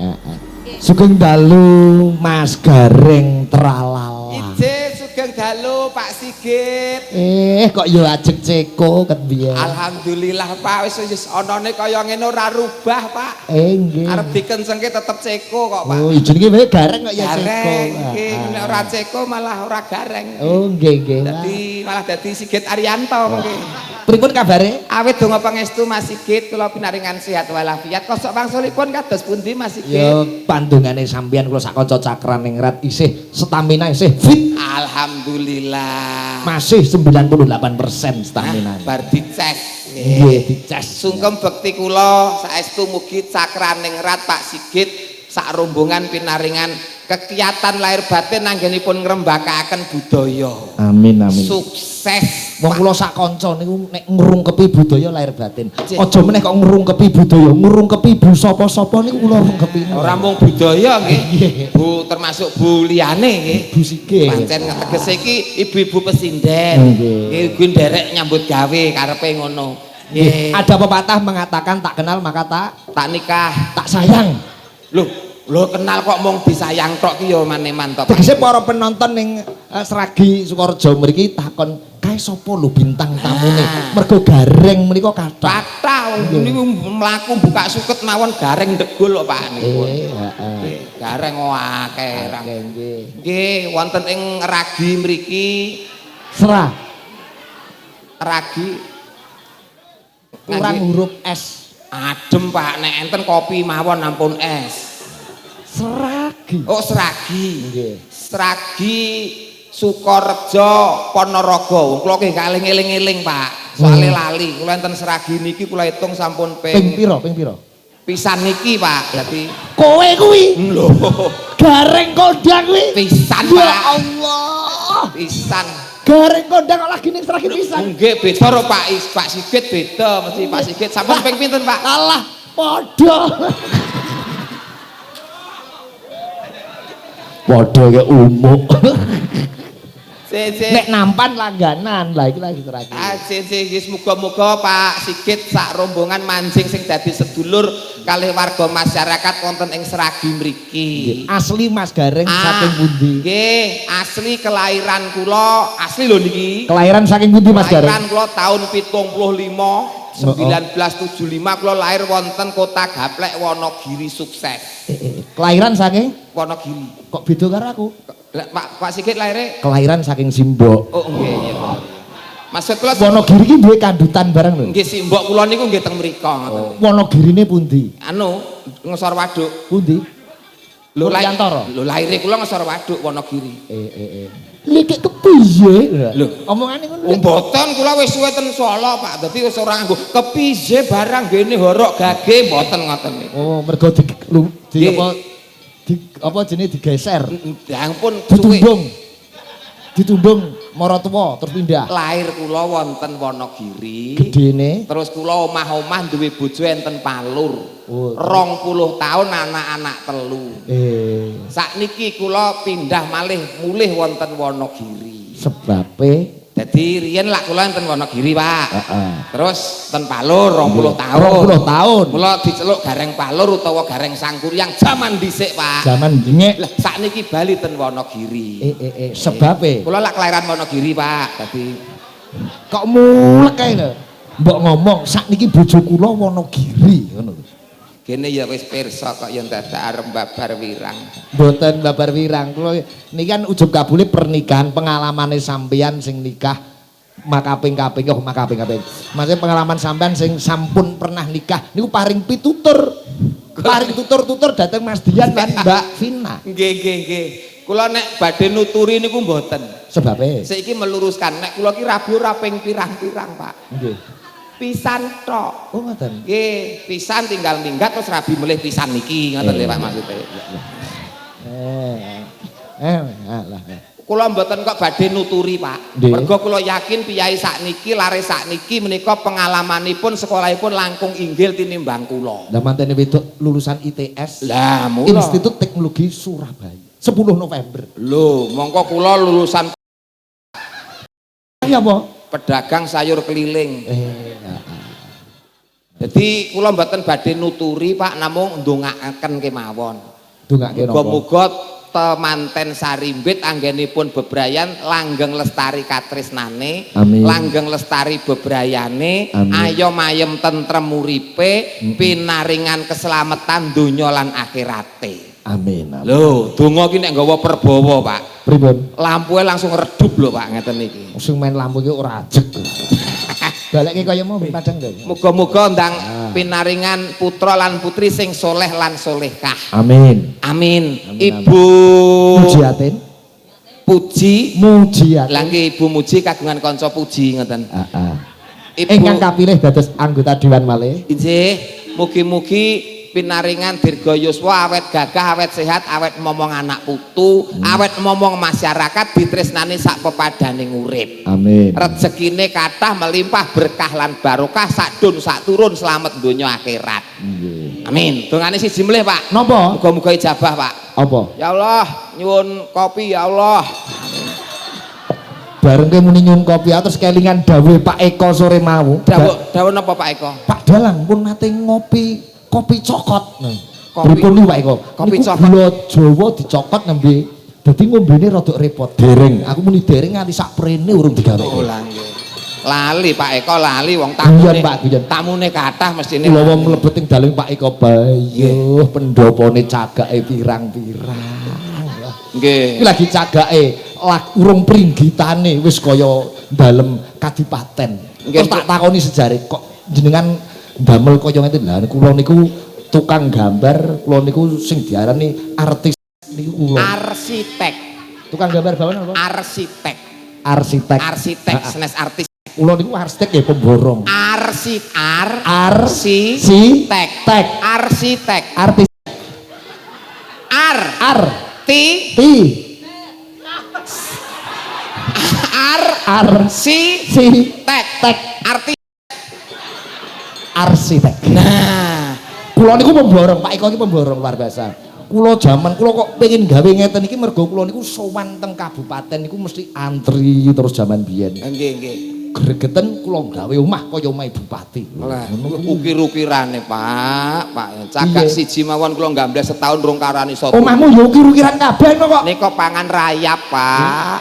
Sugeng dalu Mas Gareng tralala. Ije sugeng dalu Pak Sigit. Kok yo ajeng ceko ket biyen. Alhamdulillah Pak wis anane kaya ngene ora rubah Pak. Nggih. Arep dikencengke tetep ceko kok Pak. Oh, jenenge wae Gareng kok ya ceko. Gareng iki nek ora ceko malah ora gareng. Oh, nggih. Malah dadi Sigit Arianto mungkin. Pripun kabare? Awit donga pangestu Mas Sigit kula pinaringan sehat walafiat. Kosok wangsulipun kados pundi Mas Sigit? Ya pandungane sampeyan kula sak kanca cakran ningrat isih stamina isih fit. Alhamdulillah. Masih 98% stamina. Bar dicek. Nggih, dicek. Sungkem bekti kula saestu mugi cakran ningrat Pak Sigit sak rombongan pinaringan kegiatan lahir batin anggenipun ngrembakakaken budaya. Amin. Sukses. Wong kula sak kanca niku nek ngrungkepi budaya lahir batin. Aja meneh kok ngrungkepi budaya, ngrungkepi bu sapa-sapa niku kula rungkepi. Ora mung budaya nggih. Bu termasuk bu liyane nggih. Bu Sigit. Pancen tegese iki ibu-ibu pesinden. Nggih kuwi nderek nyambut gawe karepe ngono. Nggih. Ada pepatah mengatakan tak kenal maka Tak nikah, tak sayang. Lho kenal kok mung disayang tok ki ya maneman to. Tegese para penonton ning Sragi Sukorejo mriki takon kae sapa lho bintang tamune. Mergo Gareng menika kathah. Kathah niku mlaku buka suket mawon Gareng ndegul kok Pak niku. Heeh. Gareng akeh ra. Nggih. Nggih wonten ing Ragi mriki Serah Ragi kurang huruf S. adem Pak nek enten kopi mawon ampun es. Seragi. Oh Sragi. Nggih. Sragi Sukorejo Ponorogo. Wong kula ki kalih eling-eling Pak. Soale lali. Kula enten Sragi niki kula hitung sampun Ping pira? pisan niki Pak. Dadi Kowe kuwi lho Gareng Kondang kuwi. pisan Ya Pak. Allah. Pisan. Gareng Kondang kok lagi ning Sragi pisan. Nggih beda karo Pak Sigit beda mesti Pak Sigit. Sampun ping pinten Pak? Alah, padha. Padha ke umuk. Nek nampan langganan lah iki lagi terakhir. Sing muga-muga Pak Sigit sak rombongan mancing sing dadi sedulur kalih warga masyarakat wonten ing Sragi mriki. Asli Mas Gareng saking pundi? Nggih, asli kelahiran kula, asli lho niki. Kelahiran saking pundi Mas Gareng? Kelahiran kula tahun 1975 kula lahir wonten Kota Gaplek Wonogiri sukses. Kelahiran saking Wonogiri. kok beda karo aku? Pak Sigit lahirnya Kelahiran saking Simbok. oh nggih iya. Maksud kula Wonogiri ki duwe kandutan bareng lho. nggih simbok kula niku nggih teng mrika ngoten. Wonogirine pundi? Anu ngesor waduk. Pundi? Lho Purwantara. lahire kula ngesor waduk Wonogiri. Lek kepiye? Lho, omongane ngono. Mboten kula wis suwe ten Solo, Pak. Dadi wis ora nganggo kepiye barang gene horok gage mboten ngoten niku. Oh, mergo apa jenenge digeser. Ya ampun suwe. Ditumbung maratuwa terus pindah. Lahir kula wonten Wonogiri. Gedene. Terus kula omah-omah duwe bojo enten Palur. Oh. 20 tahun anak-anak telu. Sakniki kula pindah malih mulih wonten Wonogiri. Sebabe Jadi riyen lak kula enten Wonogiri, Pak. Terus ten Palur 20 tahun. 20 tahun. Kula diceluk Gareng Palur utawa Gareng Sangkuryang zaman dhisik, Pak. Zaman dingek. Lah sakniki bali ten Wonogiri. Sebabe Kula lak kelahiran Wonogiri, Pak. Dadi kok mulek kae lho. Mbok ngomong sakniki bojo kula Wonogiri ngono. Kene ya wis pirsa kok ya dadak arep babar wirang. Mboten babar wirang. Kula niki kan ujug kabule pernikahan pengalamane sampeyan sing nikah makaping-kaping oh makaping-kaping. Maksudnya pengalaman sampeyan sing sampun pernah nikah niku paring pitutur. Paring tutur-tutur dateng Mas Dian lan Mbak Vina. Nggih. Kula nek badhe nuturi niku mboten. Sebabe Saiki meluruskan nek kula ki rabi ora ping pirang-pirang, Pak. nggih. Pisan tok. Oh ngoten. Nggih, pisan tinggal minggat terus rabi melih pisan niki, ngoten lho Pak maksudnya. Lah. Kula mboten kok badhe nuturi, Pak. Nggih. Mergo kula yakin piyai sakniki lare sakniki menika pengalamanipun sekolahipun langkung inggil tinimbang kula. Lah mantene wedok lulusan ITS. Lah, mula Institut Teknologi Surabaya. 10 November. Lho, mongko kula lulusan Ya apa? pedagang sayur keliling. Jadi kula mboten badhe nuturi, Pak, namung ndongakaken kemawon. Dongake napa? Muga-muga temanten sarimbit anggenipun bebrayan langgeng lestari katresnane, Amin. langgeng lestari bebrayane, Amin. ayom ayem tentrem uripe, pinaringan keselamatan donya lan akhirate. Amin. Lho, donga ki nek nggawa perbawa, Pak. Pripun? Lampuhe langsung redup lho, Pak, ngeten iki. Sing main lampu iki ora ajeg. Balekke kaya mau padang lho. Muga-muga ndang pinaringan putra lan putri sing soleh lan solehkah. Amin. Amin. Amin, Ibu Mujiatin. Puji. Mujiatin. Lah nggih Ibu Muji kagungan kanca Puji ngoten. Ibu Ingkang kapilih dados anggota dewan malih. Inggih, mugi-mugi pinaringan dirga yuswa awet gagah, awet sehat, awet momong anak putu, awet momong masyarakat ditresnani sak pepadaning urip. Amin. Rezekine kathah melimpah berkah lan barokah sadun sak turun selamat donya akhirat. Nggih. Amin. Dongane siji mlih, Pak. Napa? Muga-muga ijabah, Pak. Apa? Ya Allah, nyuwun kopi ya Allah. Bareng ke muni nyun kopi terus kelingan dawuh Pak Eko sore mau. Dawuh napa Pak Eko? Pak Dalang pun nate ngopi kopi cokot. Kopi- Pripun niku Pak Eko? kopi Niku cokot. gula Jawa dicokot nembe. Dadi ngombene rada repot. Dereng. Aku muni dereng nganti sak prene urung digawe. Oh lah nggih. Lali Pak Eko lali wong Guyon, tamune. Pak, guyon. Tamune kathah mestine. Kula wong mlebet ing dalem Pak Eko bayuh pendhapane cagake pirang-pirang. Nggih. Iki lagi cagake urung pringgitane wis kaya dalem kadipaten. Nggih, Terus tak takoni sejarah kok jenengan damel kaya ngene lha kula niku tukang gambar, kula niku sing diarani artis niku kula. Arsitek. Tukang gambar bawaan apa? Arsitek. Arsitek. Arsitek senes artis. Kula niku arsitek ya pemborong. Arsitek. Arsitek. Arsitek. Artis Ar. ar Ti. ti Ar. ar Si. si Tek. tek Arti. arsitek. Nah. Kula niku pemborong, Pak Eko iki pemborong luar biasa. Kula jaman kula kok pengen gawe ngeten iki mergo kula niku sowan teng kabupaten niku mesti antri terus jaman biyen. Nggih, nggih. Gregeten kula gawe omah kaya omahe bupati. Lah, ukir-ukirane Pak. Cagak Iya. siji mawon kula ngambles setahun rong karani soto. Omahmu ya ukir-ukiran kabeh kok. Nika pangan rayap, Pak.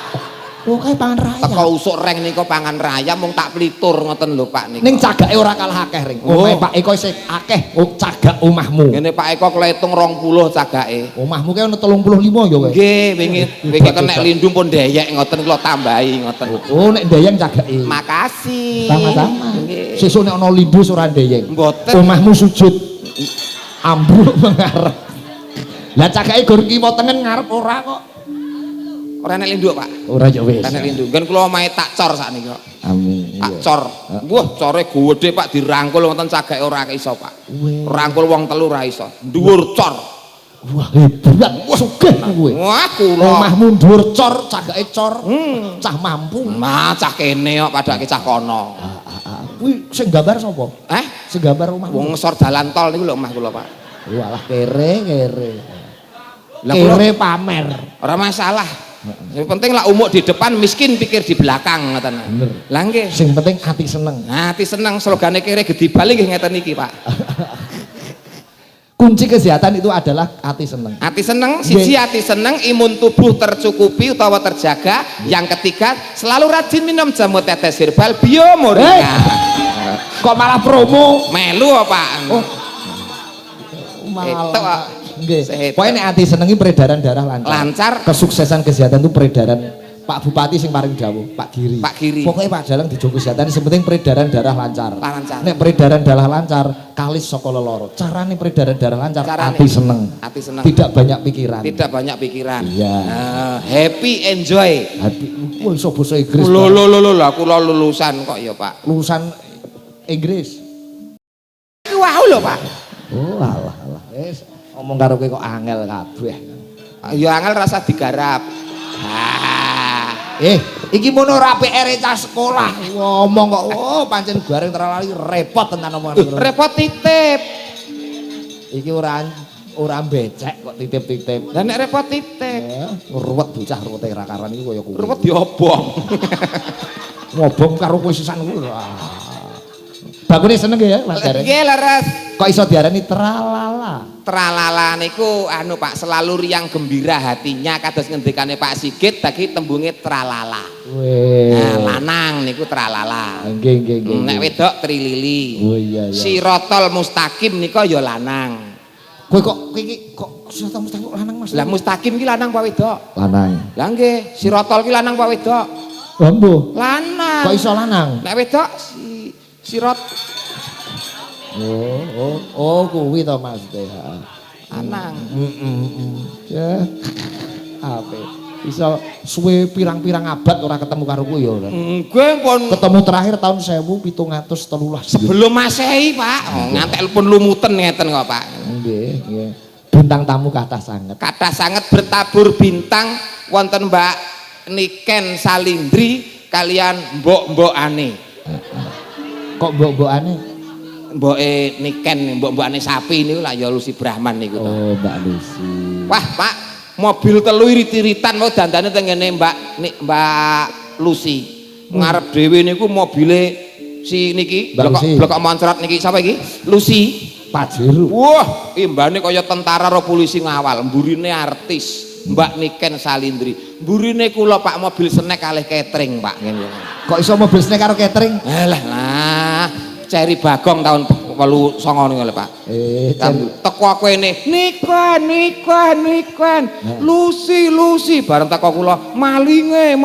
Oh kae pangan raya. Teko usuk reng nika pangan rayap mung tak plitur ngoten lho, Pak nika. Ning cagake ora kalah akeh ring. Oh. Omahe Pak Eko isih akeh cagak omahmu. Ngene Pak Eko kletung 20 cagake. Omahmu kae ono 35 ya kowe. Nggih, wingi kenek lindung pun ndeyek ngoten kula tambahi ngoten. Oh nek ndayang cagake. Makasih. Sama-sama. Nggih. Sesuk nek ana limbus ora ndayeng. Mboten. Omahmu sujud. Ambruk mengarep. Lah cagake gur kiwa tengen ngarep ora kok. Ora enek linduk, Pak. Ora ya wis. Enek linduk. Kan kula omahe tak cor sakniki kok. Amin. Tak cor. Wah, core gedhe Pak dirangkul wonten cagake ora iso, Pak. Rangkul wong telu ora iso. Dhuwur cor. Wah, hebat. Sugih kowe. Wah, kula. Omahmu dhuwur cor, cagake cor. Cah mampu. Nah, cah kene kok padake cah kono. Kuwi sing gambar sapa? Sing gambar omah. Wong ngesor dalan tol niku lho omah kula, Pak. Walah kere. Lah kere pamer. Ora masalah. Yang penting lah umuk di depan, miskin pikir di belakang ngoten. Bener. Lah nggih. Sing penting ati seneng. Nah, ati seneng slogane kere gede bali nggih ngeten iki, Pak. Kunci kesehatan itu adalah ati seneng. Ati seneng, siji ati seneng, imun tubuh tercukupi utawa terjaga. Yang ketiga, selalu rajin minum jamu tetes herbal Bio Moringa. Kok malah promo? Melu apa? Oh. Itu, Pak. Nggih. Pokoke nek ati senengi peredaran darah lancar. Lancar. Kesuksesan kesehatan itu peredaran Pak Bupati sing paling dawuh, Pak Giri. Pak Giri. Pokoknya Pak Dalang dijogo kesehatan sing penting peredaran darah lancar. Lancar. Nek peredaran darah lancar kalis saka leloro. Carane peredaran darah lancar ati seneng. Ati seneng. Tidak banyak pikiran. Tidak banyak pikiran. Iya. Happy enjoy. Hati wah iso basa Inggris. Lho aku lulusan kok ya, Pak. Lulusan Inggris. Wah lho, Pak. Oh alah. Wis ngomong karo kowe kok angel kabeh. Ya angel rasa digarap. Iki mono ora PR cah sekolah. Ngomong kok pancen bareng terlalu repot tenan omongan. Repot titip. Iki ora becek kok titip-titip. Lah nek repot titip. Ruwet bocah ruwete ra karan iki kaya kuwi. Ruwet diobong. Ngobong karo kowe sisan kuwi. Bakune seneng ya Mas Gareng? Nggih leres. Kok iso diarani tralala? Tralala niku anu Pak, selalu riang gembira hatinya kados ngendikane Pak Sigit tadi tembunge tralala. Nah, lanang niku tralala. Nggih. Nek wedok trilili. Oh iya. Sirotol mustaqim nika ya lanang. Kowe kok iki kok sirotol mustaqim lanang Mas? Lah mustaqim ki lanang apa wedok? Lanang. Lah nggih, sirotol ki lanang apa wedok? Lho, lanang. Kok iso lanang? Nek wedok sirot. Oh, kuwi to Mas teh. Lanang. Ya. Ape? Iso suwe pirang-pirang abad ora ketemu karo kuwi ya. Nggih pun ketemu terakhir tahun 1713. Sebelum Masehi, Pak. Ngantek pun lumuten ngeten kok, Pak. Nggih. Bintang tamu kathah sanget. Kathah sanget bertabur bintang wonten Mbak Niken Salindri kalian mbok-mbokane. Kok mbok-mbokane? Mboke Niken, mbok-mbokane sapi niku lah ya Lucy Brahman niku. Oh, Mbak Lucy. Wah, Pak, mobil telu irit-iritan mau dandane teng ngene Mbak Lucy. Ngarep dhewe niku mobile si niki blok moncrot niki sapa iki? Lucy Pajero. Wah, imbane kaya tentara karo polisi ngawal, mburine artis Mbak Niken Salindri. Mburine kula Pak mobil snack kalih catering, Pak. Kok iso mobil snack karo catering? Lah, Ceri Bagong tahun 89 niku lho, Pak. Teko kene, Niken. Lucy bareng teko kula, malinge.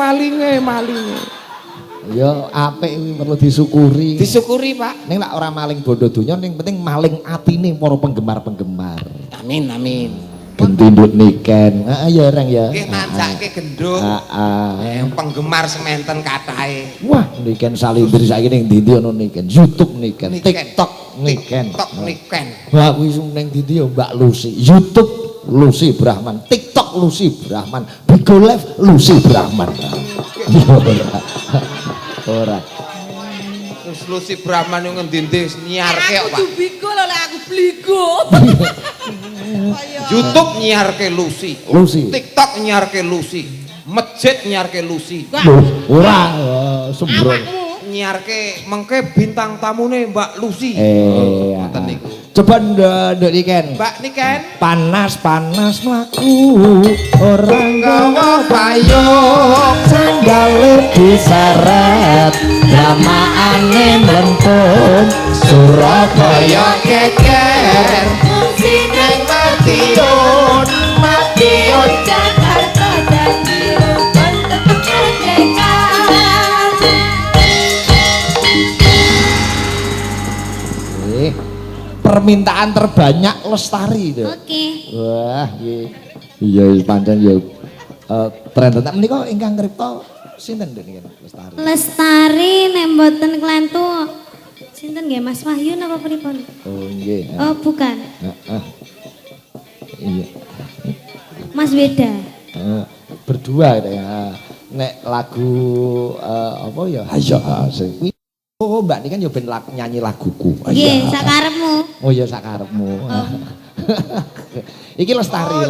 Ya apik kuwi perlu disyukuri. Disyukuri, Pak. Ning lak ora maling bondo donya ning penting maling atine para penggemar-penggemar. Amin. Gendut Niken. Ya Reng ya. Nggih nancake gendut. Penggemar sementen kathahe. Wah, Niken Salindri saiki ning ndi ono Niken? YouTube Niken, TikTok Niken. Wah, kuwi ning ndi ya Mbak Lucy. YouTube Lucy Brahman, TikTok Lucy Brahman, Bigo Live Lucy Brahman. Ora. Terus Lucy Brahman yo ngendi-endi nyiarke kok, Pak. Aku Bigo lho lek aku bligo. YouTube nyiarke Lucy. TikTok nyiarke Lucy. Masjid nyiarke Lucy. Ora, sembrono. Nyiarke mengke bintang tamune Mbak Lucy. Ngoten niku. Coba ndek Niken. Mbak Niken. Panas mlaku orang gawa payung sandale diseret dramaane mlempung Surabaya keker sineng Madiun Jakarta dan biru bentuk merdeka. Permintaan terbanyak Lestari itu. Oke. Wah, iya pancen ya tren tak menika ingkang ngripta sinten niki Lestari? Lestari nek mboten klentu sinten nggih Mas Wahyu napa pripun? Oh nggih. Oh bukan. Heeh. Iya. Mas Weda. Berdua gitu ya. Nek lagu apa ya? Ayo sing oh Mbak ini kan ya ben nyanyi laguku. Nggih, sakarepmu. Oh iya sakarepmu. Iki Lestari.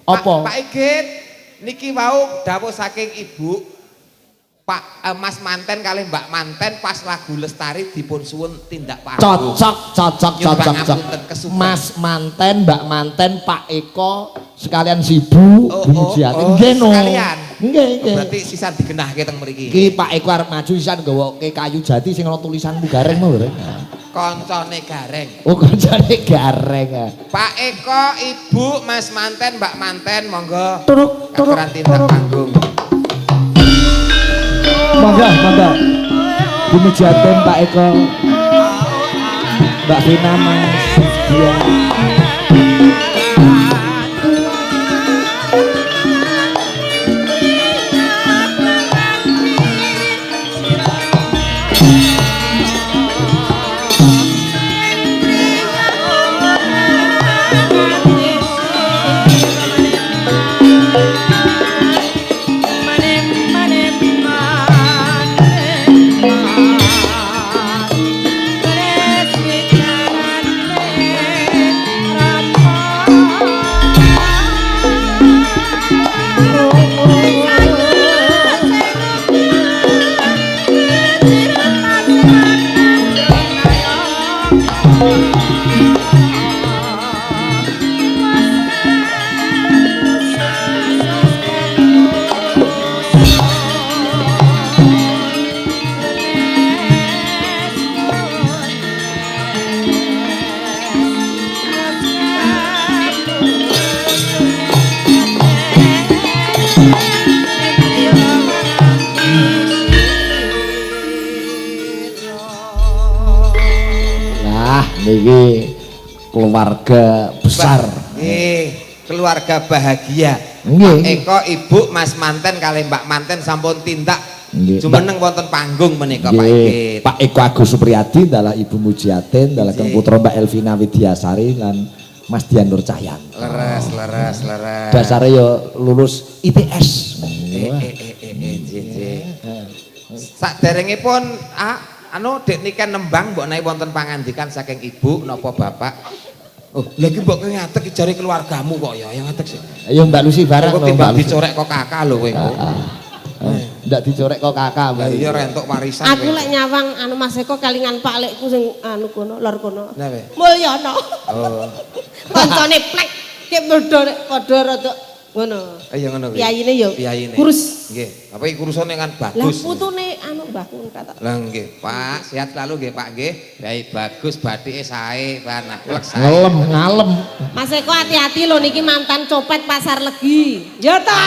Apa? Pak Igit niki wau dawuh saking Ibu Pak Mas Manten kali Mbak Manten pas lagu Lestari dipun suwun tindak panggung. Cocok. Mas Manten, Mbak Manten, Pak Eko sekalian Sibu, Bu Mujiati. Nggih no. Sekalian. Nggih. Berarti sisan digenahke teng mriki. Iki Pak Eko arep maju sisan gawoke kayu jati sing ana tulisanmu gareng mau gareng. Koncone gareng. Oh koncone gareng. Pak Eko, Ibu, Mas Manten, Mbak Manten, monggo. Turuk. Tindak panggung. Monggo. Bu Mujiaten, Pak Eko. Mbak Vina, Mas Dia. Niki keluarga besar. Nggih, keluarga bahagia. Nggih. Pak Eko, Ibu, Mas Manten kali Mbak Manten sampun tindak. Nggih. Jumeneng wonten panggung menika Pak Igit. Pak Eko Agus Supriyadi dalah Ibu Mujiatin, dalah Kang Putra Mbak Elvina Widyasari lan Mas Dian Nur Cahyanto. Leres. Dasare ya lulus ITS. Saderengipun anu dek niki nembang mbok naik wonten pangandikan saking Ibu napa Bapak. Oh, lagi mbok ngatek jare keluargamu kok ya ngatek sih. Ayo Mbak Lucy bareng kok lho timbang Mbak Lucy. dicorek kok kakak lho kowe. Ndak dicorek kok kakak Mbak. Iya rentuk warisan. Aku lek nyawang anu Mas Eko kalingan Pak Lekku sing anu kono, lor kono. Napa? Mulyono. Oh. Kancane plek kek padha rada ngono. Iya ngono kuwi. Piyayine yo. Piyayine. Kurus. Nggih. Apa iki kurusane kan Lah bagus. putune anu mbahku kata. Lah nggih, Pak, sehat selalu nggih Pak nggih. Baik bagus batike sae, plek sae. Ngalem. Mas Eko hati-hati lho niki mantan copet pasar Legi. Ya ta.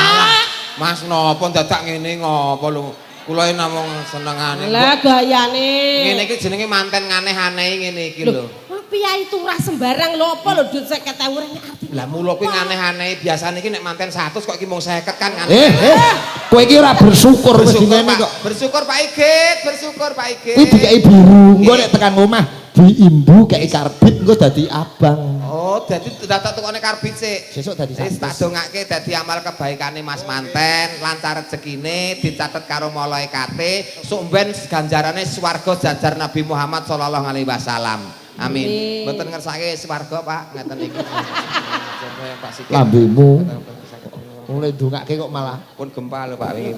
Mas nopo dadak ngene ngopo lho. Kula iki namung senengane. Lah gayane. Ngene iki jenenge manten nganeh-anehi ngene iki lho. Piyai turah sembarang lho apa lho duit 50.000 arti. Lah mulo kuwi nganeh-anehi biasane iki nek manten 100 kok iki mung 50 kan nganeh. Kowe iki ora bersyukur wis ngene kok. Bersyukur Pak Igit, bersyukur Pak Igit. Kuwi dikai biru, engko nek tekan omah diimbu kei karbit engko dadi abang. Oh, dadi dadak tukone karbit sik. Sesuk dadi Wis tak dongake dadi amal kebaikane Mas Manten, lancar rezekine, dicatet karo malaikate, sok ben ganjarane swarga jajar Nabi Muhammad sallallahu alaihi wasallam. Amin. Mboten ngersake swarga, Pak, ngeten iki. Pak Sigit. Lambemu. Mulai ndongake kok malah Pun gempa lho Pak wingi.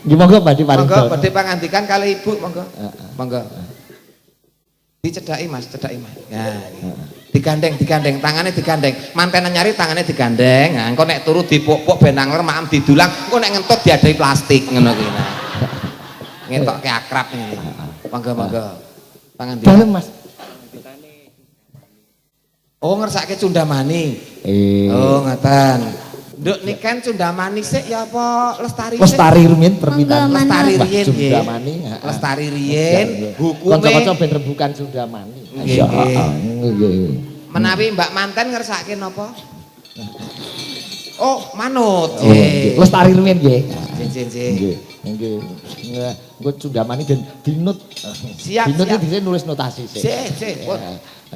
Nggih monggo badhe paring. Monggo badhe pangandikan kali Ibu, monggo. Monggo. Dicedhaki Mas, cedhaki Mas. Nah, digandeng, tangannya digandeng. Mantenan nyari tangannya digandeng. Nah, engko nek turu dipuk-puk ben angler maem didulang, engko nek ngentut diadai plastik ngono kuwi. Nah. Ngetokke akrab iki. Monggo. Pangandikan. Dalem Mas. Oh, ngersake Cundamani. Oh, ngoten. Nduk niken Cundamani sik ya apa Lestari sik? Lestari rumiyin permintaan. Lestari riyen nggih. Cundamani. Lestari riyen hukume Kanca-kanca ben rembukan Cundamani. Nggih. Nggih. Menawi Mbak Manten ngersake napa? Oh, manut. Oh, nggih. Lestari rumiyin nggih. Nggih. Nggih. Engko Cundamani den dinut. Siap, dinut siap. iki nulis notasi sih. Sik.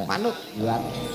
Manut.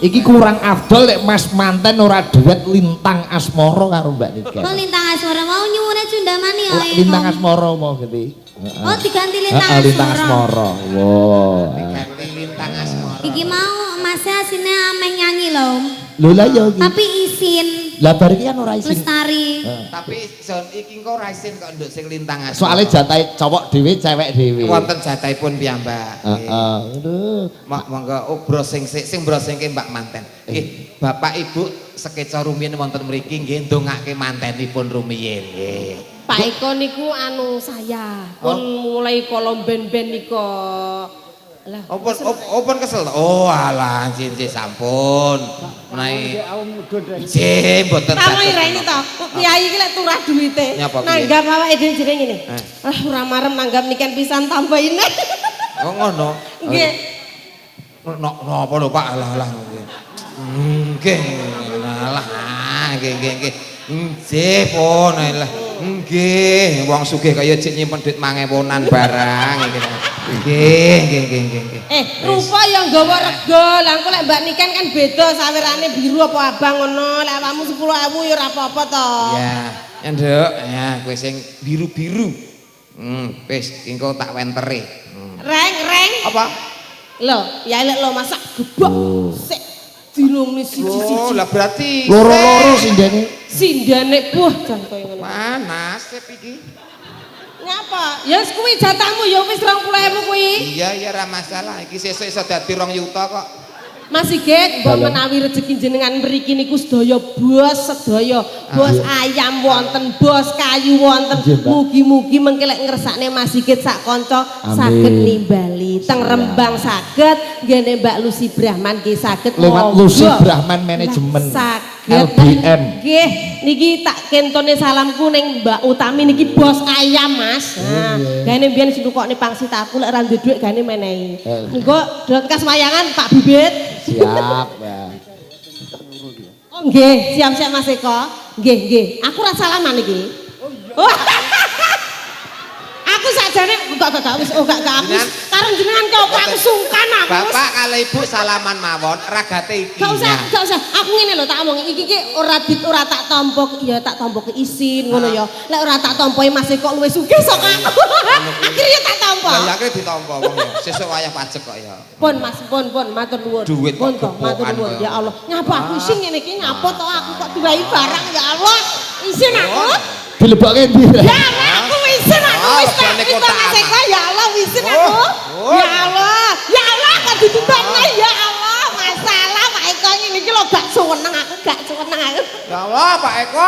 Iki kurang afdol lek Mas manten ora duet lintang asmara karo Mbak Niken. Kok lintang asmara mau nyuwune Cundamani ya. Lintang asmara mau ganti. Oh diganti lintang Lintang asmara. asmara. Wow. Ganti lintang asmara. Iki mau masnya asine ameh nyanyi lho. Lho lah ya iki. Tapi isin Lah bar iki kan ora isin. lestari. Tapi son iki engko ora isin kok nduk sing lintang asmara. Soale jatahe cowok dhewe, cewek dhewe. Wonten jatahipun piyambak. Heeh. Aduh. Monggo bros sing brosingke Mbak Manten. Nggih, Bapak Ibu sekeca rumiyin wonten mriki nggih ndongake mantenipun rumiyin nggih. Pak Eko niku anu saya pun mulai kolom ben-ben niko. Lah, Open kesel. Oh alah cincin sampun. Menawi nggih mboten. Tamu irene to. Kiai iki lek turah duwite. Nyapa piye? Nanggap awake dhewe jeneng ngene. Ah ora marem nanggap niken pisan tambahin. Oh ngono. Nggih. Napa lho Pak? Alah nggih. Nggih. Alah nggih. Nggih pun alah. Nggih, wong sugih kaya jek nyimpen duit 5.000-an barang iki. Nggih. Rupa ya nggawa rega. Lah engko lek Mbak Niken kan beda sawirane biru apa abang ngono. Lek awakmu 10.000 ya ora apa-apa to. Ya, Nduk, ya kowe sing biru-biru. Wis engko tak wenteri. Reng. Apa? Lho, ya lek lo masak gebok. Sik dilungi siji-siji. Oh, lah berarti Loro-loro sindene. Sindane buah jan koyo ngono. Panas iki. Ngapa? Ya wis kuwi jatahmu ya wis 20.000 kuwi. Iya ora masalah. Iki sesuk iso dadi 2 yuta kok. Mas Sigit, mbok menawi rezeki jenengan mriki niku sedaya bos sedaya. Bos ayam wonten, bos kayu wonten. Mugi-mugi mengke lek ngersakne Mas Sigit sak kanca saged nimbali. Teng Rembang saged, nggene Mbak Lucy Brahman nggih saged. Lewat Lucy Brahman manajemen. LBM. Nggih, niki tak kentone salamku ning Mbak Utami niki bos ayam, Mas. Nah, gane mbiyen sinukokne pangsit aku lek ora duwe dhuwit gane menehi. Engko dot kas wayangan Pak Bibit. Siap. Ya. Oh nggih, siap-siap Mas Eko. Nggih. Aku ora salaman iki. Oh. Aku sakjane enggak wis aku. Karo jenengan kok aku sungkan aku. Bapak kali Ibu salaman mawon, ragate iki. Gak usah. Aku ngene lho tak omong iki ora tak tampa ya tak tampa ke isin ngono ya. Lek ora tak tampahi Mas Eko luwih sugih sok aku. Akhirnya tak tampa. Lah ya akhire ditampa wong ya. Sesuk wayah pajak kok ya. Pun Mas, pun matur nuwun. Duit pun kok to, matur gepokan nuwun. kok. Ya Allah. Ngapa aku isin ngene iki ngapa to aku kok diwahi barang ya Allah. Isin aku. Dilebokke ndi? Ya Allah, aku isin aku wis tak minta Mas Eko ya Allah isin aku. Ya Allah kok ditutupne ya Allah. Masalah Pak Eko ngene iki lho gak seneng aku. Ya Allah, Pak Eko.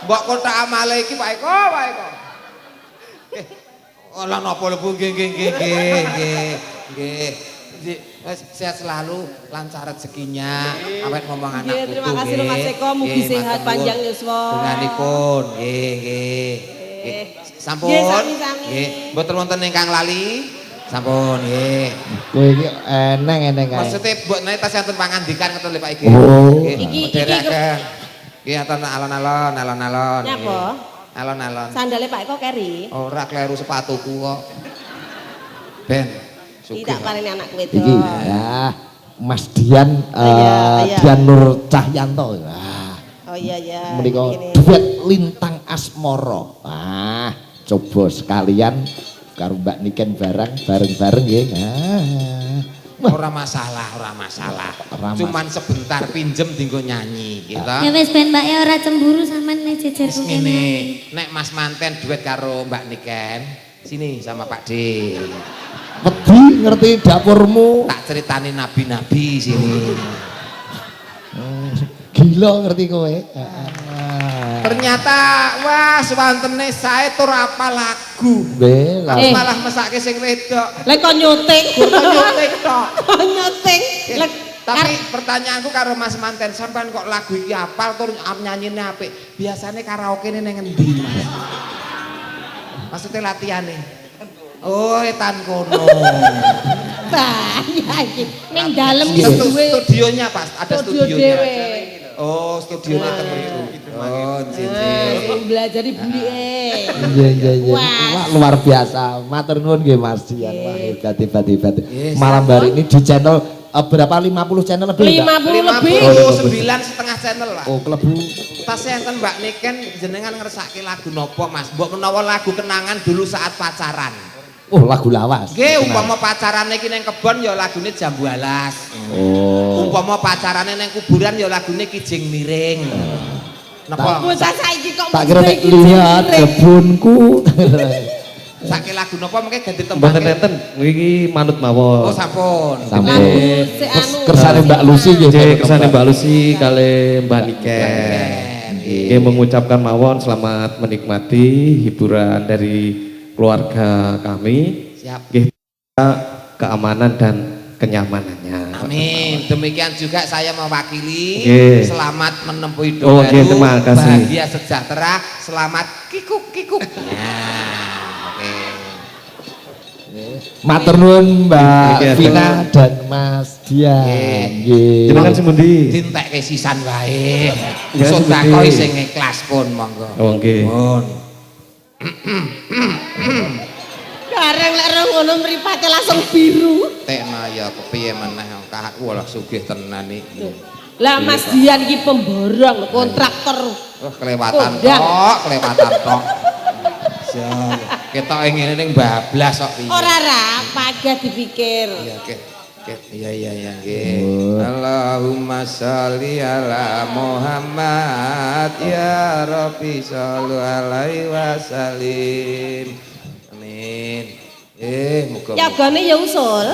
Mbok kontak amale iki Pak Eko. Olah napa lho Bu, nggih. Sehat selalu, lancar rezekinya. Awet ngomong anak Nggih, terima kasih lho Mas Eko, mugi sehat panjang yuswa. Denganipun, nggih. Sampun. Nggih, sami-sami. Nggih, mboten wonten ingkang lali. Sampun, nggih. Kowe iki eneng kae. Maksudnya mbok nek tas enten pangandikan ngoten lho Pak iki. Oh. Iki nggih enten alon-alon. Nyapa? Alon-alon. Sandale Pak Eko keri. Ora kleru sepatuku kok. Ben. Iki tak pareni anakku Iki wedok. ya Mas Dian Iya. Dian Nur Cahyanto. Oh iya. Menika Begini. duet lintang asmara. Coba sekalian karo Mbak Niken bareng-bareng nggih. Ora masalah. Cuman sebentar pinjem dienggo nyanyi gitu. Ya wis ben Mbak ya ora cemburu sampean nek jejer Wis ngene, nek Mas Manten duet karo Mbak Niken, sini sama Pak D. Wedi ngerti dapurmu. Tak ceritani nabi-nabi sini. Gila ngerti kowe. Ternyata wah swantene sae tur apa lagu. Nggih, Aku malah mesake sing wedok. Lek kok nyuting. Nyuting tok. Nyuting. Lek Tapi pertanyaanku karo Mas Manten, sampean kok lagu iki apal tur nyanyine apik. Biasane karaoke ning endi, Mas? Maksudnya latihane. Oh, etan kono. Bahaya iki. Ning dalem iki Nggih. duwe Studionya Pak, ada studio studionya. dhewe. Oh, studionya temen itu. Oh, Sing belajar bulike. Iya. Wah. Wah, luar biasa. Matur nuwun nggih Mas Dian. Wah, hebat. Yes, Malam hari ini di channel berapa 50 channel lebih? Mbak? 50 lebih. 59,5 channel Pak. Oh, kelebu. Tasnya enten Mbak Niken jenengan ngersake lagu nopo Mas? Mbok menawa lagu kenangan dulu saat pacaran. Oh, lagu lawas. Nggih, umpama pacarane iki ning kebon ya lagune Jambu Alas. Oh. Umpama pacarane ning kuburan ya lagune Kijing Miring. Napa? Bocah saiki kok Tak kira nek mesti lihat kijing. kebunku. Saking lagu napa mengke ganti Mboten tembang. nenten, iki manut mawon. Oh, sampun. Sampun. Lagu si anu. Kersane Mbak Lucy nggih. Nggih, kersane Mbak Lucy kali Mbak Niken. Nggih mengucapkan mawon selamat menikmati hiburan dari keluarga kami. Siap. Nggih, keamanan dan kenyamanannya. Amin. Demikian juga saya mewakili Oke. selamat menempuh hidup Oh, baru, oke, terima kasih. bahagia sejahtera, selamat kikuk. Nah, oke. Matur nuwun Mbak Nggih, Vina dan Mas Dian. Nggih. Jenengan semundi. Dintekke sisan wae. Ya, Sedekah seperti- sing ikhlas pun monggo. Oh, nggih. Pun. Gareng lek ora ngono mripate langsung biru. Tekna ya kepiye meneh kakakku lah sugih tenan iki. Lah Mas Dian iki pemborong kontraktor. Wah, kelewatan Kondang. tok. Siap. Ketok ngene ning bablas kok piye. Ora pagah dipikir. Iya, iya, nggih. Allahumma sholli ala Muhammad ya Rabbi sholli alaihi wasallim. Amin. Muga. Yagane ya usul.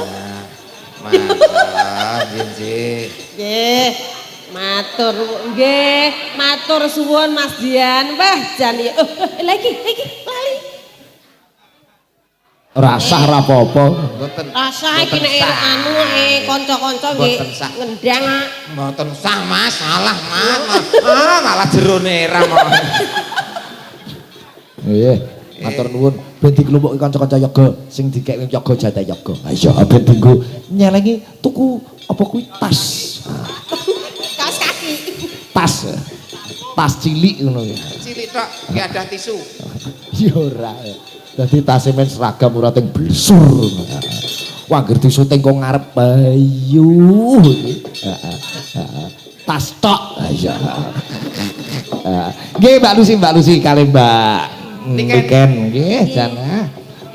Masalah nggih. Nggih. Matur suwun Mas Dian. Mbah Jan ya. Lagi lali. Rasah ra apa-apa. Mboten. Rasa iki nek anu kanca-kanca nggih Mboten sah. ngendang. Mboten sah Mas, salah Mas. Malah jerone era Nggih. Matur nuwun ben dikelumpuki kanca-kanca yoga sing dikek yoga jatah yoga. Ayo ben dienggo nyelengi tuku apa kuwi tas. Kaos kaki. Tas cilik ngono ya. cilik tok, nggih ada tisu. Ya ora. Dadi tase men seragam ora teng blesur. Wah, ngerti syuting kok ngarep bayu. Tas tok. Ayo. Nggih Mbak Lucy kali Mbak Niken nggih jana.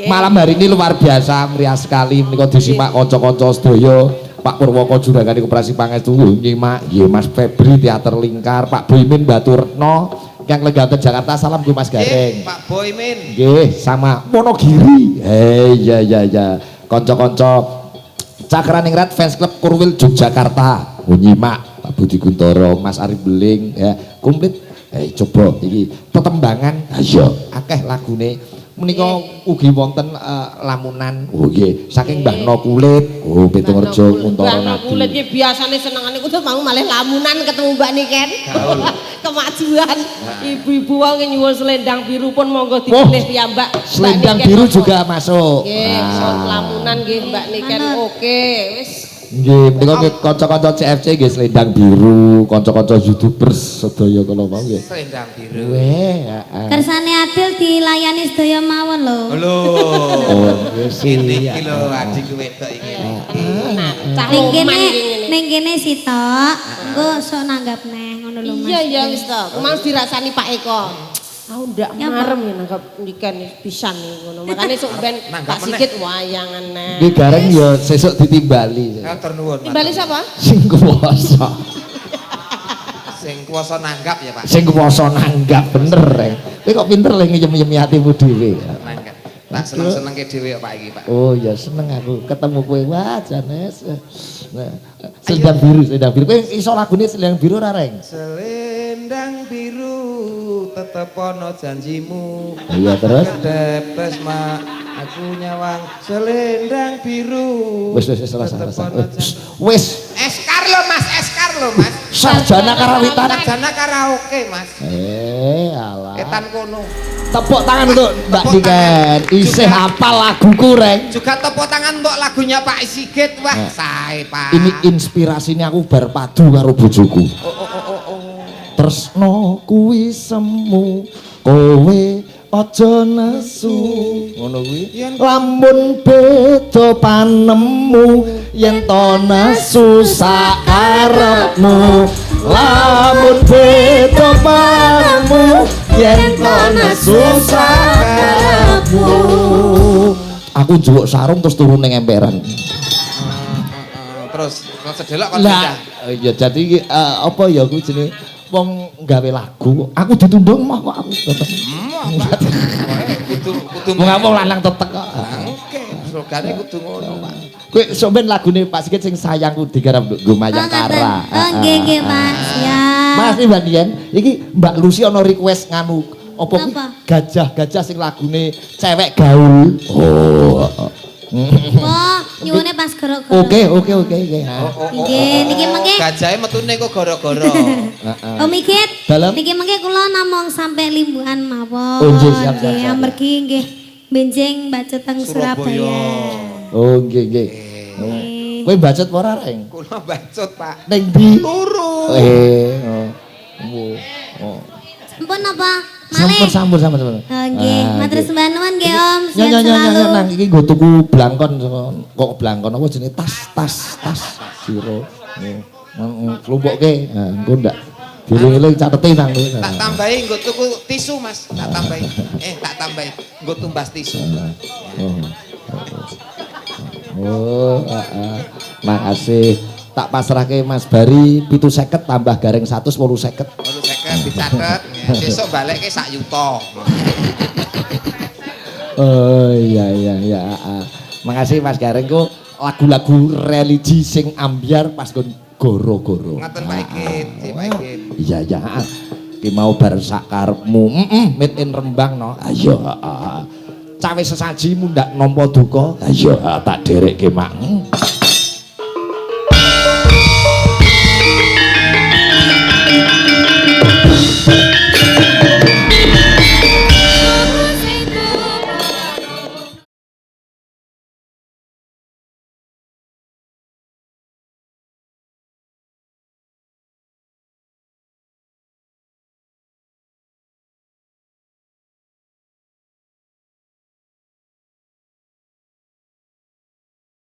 Malam hari ini luar biasa meriah sekali menika disimak kanca-kanca sedaya. Pak Purwoko Juragan Koperasi Pangestu nyimak nggih Mas Febri Teater Lingkar, Pak Boymin Baturno yang Legaten Jakarta. Salam nggih Mas Gareng. Pak Boymin. Nggih, sama Monogiri. Iya. Kanca-kanca Cakraningrat Fans Club Kurwil Yogyakarta. Nyimak Pak Budi Guntoro, Mas Arif Beling ya. Komplit. Coba iki tetembangan. Ayo, akeh lagune. Menika ugi wonten lamunan. Oh nggih, saking Mbah No Kulit. Oh, Pitunrejo Kuntoro Mbah Nadi. Kulit iki biasane senengane kudu mau malih lamunan ketemu Mbak Niken. Kemajuan. Ibu-ibu wong nyuwun selendang biru pun monggo dipilih piyambak. Selendang biru juga masuk. Nggih, lamunan nggih Mbak Niken. Oke, wis. Nggih, menika kanca-kanca CFC nggih selendang biru, kanca-kanca YouTubers sedaya kala wau nggih. Selendang biru. Kersane Adil dilayani sedaya mawon lho. Lho. Oh, wis Ini iya. iki lho adik wedok iki. Cah Ning loman kene iki ngene. ning kene sitok, engko sok nanggap neh ngono lho Mas. Iya wis to. Kumang dirasani Pak Eko. Aku ndak Ya, Pak. marem ya nanggap Niken pisan nih ngono. Makane sok ben Nanggap tak sikit wayangan nah. Nggih gareng ya sesuk ditimbali. Matur nuwun. Timbali sapa? Sing kuwasa. Sing kuwasa nanggap ya, Pak. Sing kuwasa nanggap bener rek. Kowe kok pinter le nyem-nyemi atimu dhewe. Nanggap. Tak seneng-senengke dhewe kok Pak iki, Pak. Oh ya seneng aku ketemu kowe wah Janes. Nah, selendang biru. Kowe iso lagune selendang biru ora reng? Selendang biru tetep ana janjimu. Iya terus. Depes mak aku nyawang selendang biru. Wis selesai. Wis Eskar lo Mas. sarjana karawitan. Sarjana karaoke Mas. Alah. Etan kono. Tepuk tangan untuk Mbak Tepuk Niken. tangan. Isih Juga. hafal laguku, Reng. Juga tepuk tangan untuk lagunya Pak Sigit. Wah, sae, Pak. Ini inspirasinya aku bar padu karo bojoku. Tresno kuwi semu, kowe aja nesu. Ngono kuwi. Lamun beda panemu, yen to nesu sakarepmu. Lamun beda panemu, yen to nesu sakarepmu. Aku njuk sarung terus turun ning emperan. Terus sedelok kon Lah, ya jadi apa ya kuwi jenenge wong gawe lagu. Aku ditundung mah kok aku tetep. kudu Wong apa lanang tetek kok. Oke, slogane kudu ngono, Pak. Kowe sampean lagune Pak Sigit sing sayangku digarap nggo Mayang Kara. Nggih nggih Mas. Ya. Mas Mbak Dian, iki Mbak Lucy ana request nganu apa kuwi? Apa? Gajah-gajah sing lagune cewek gaul. Oh. Oh, nyuwune pas goro-goro. Oke. Nggih, niki mengke. Gajahe metune kok gara-gara. Oh Mikit, Dalam? niki mengke kula namung sampai limbuhan mawon. Oh, nggih, siap. Nggih, amargi nggih benjing bacot teng Surabaya. Oh, nggih. Kowe bacot apa ora, Reng? Kula bacot, Pak. Ning ndi? Turu. Oh. Sampun apa? Malih. Sampun. Oh nggih, matur sembah nuwun nggih Om. Nyo Sehat selalu. nang iki nggo tuku blangkon kok blangkon apa jenenge tas siro. Klumpukke. Nah, engko ndak dieling-eling cateti nang kowe. Tak tambahi nggo tuku tisu, Mas. Tak tambahi. Tak tambahi nggo tumbas tisu. Makasih. Tak pasrahke Mas Bari 750 tambah garing 100 850. Baru seket dicatet. Besok balik ke sak yuta. Oh iya. Makasih Mas Gareng kok lagu-lagu religi sing ambyar pas goro-goro. Ngaten Pak Igit, Pak Igit. Iya. Ki mau bar sak karepmu. Made in Rembang no. Ayo. Cawe sesaji mundak nampa duka. Ayo tak derekke mak.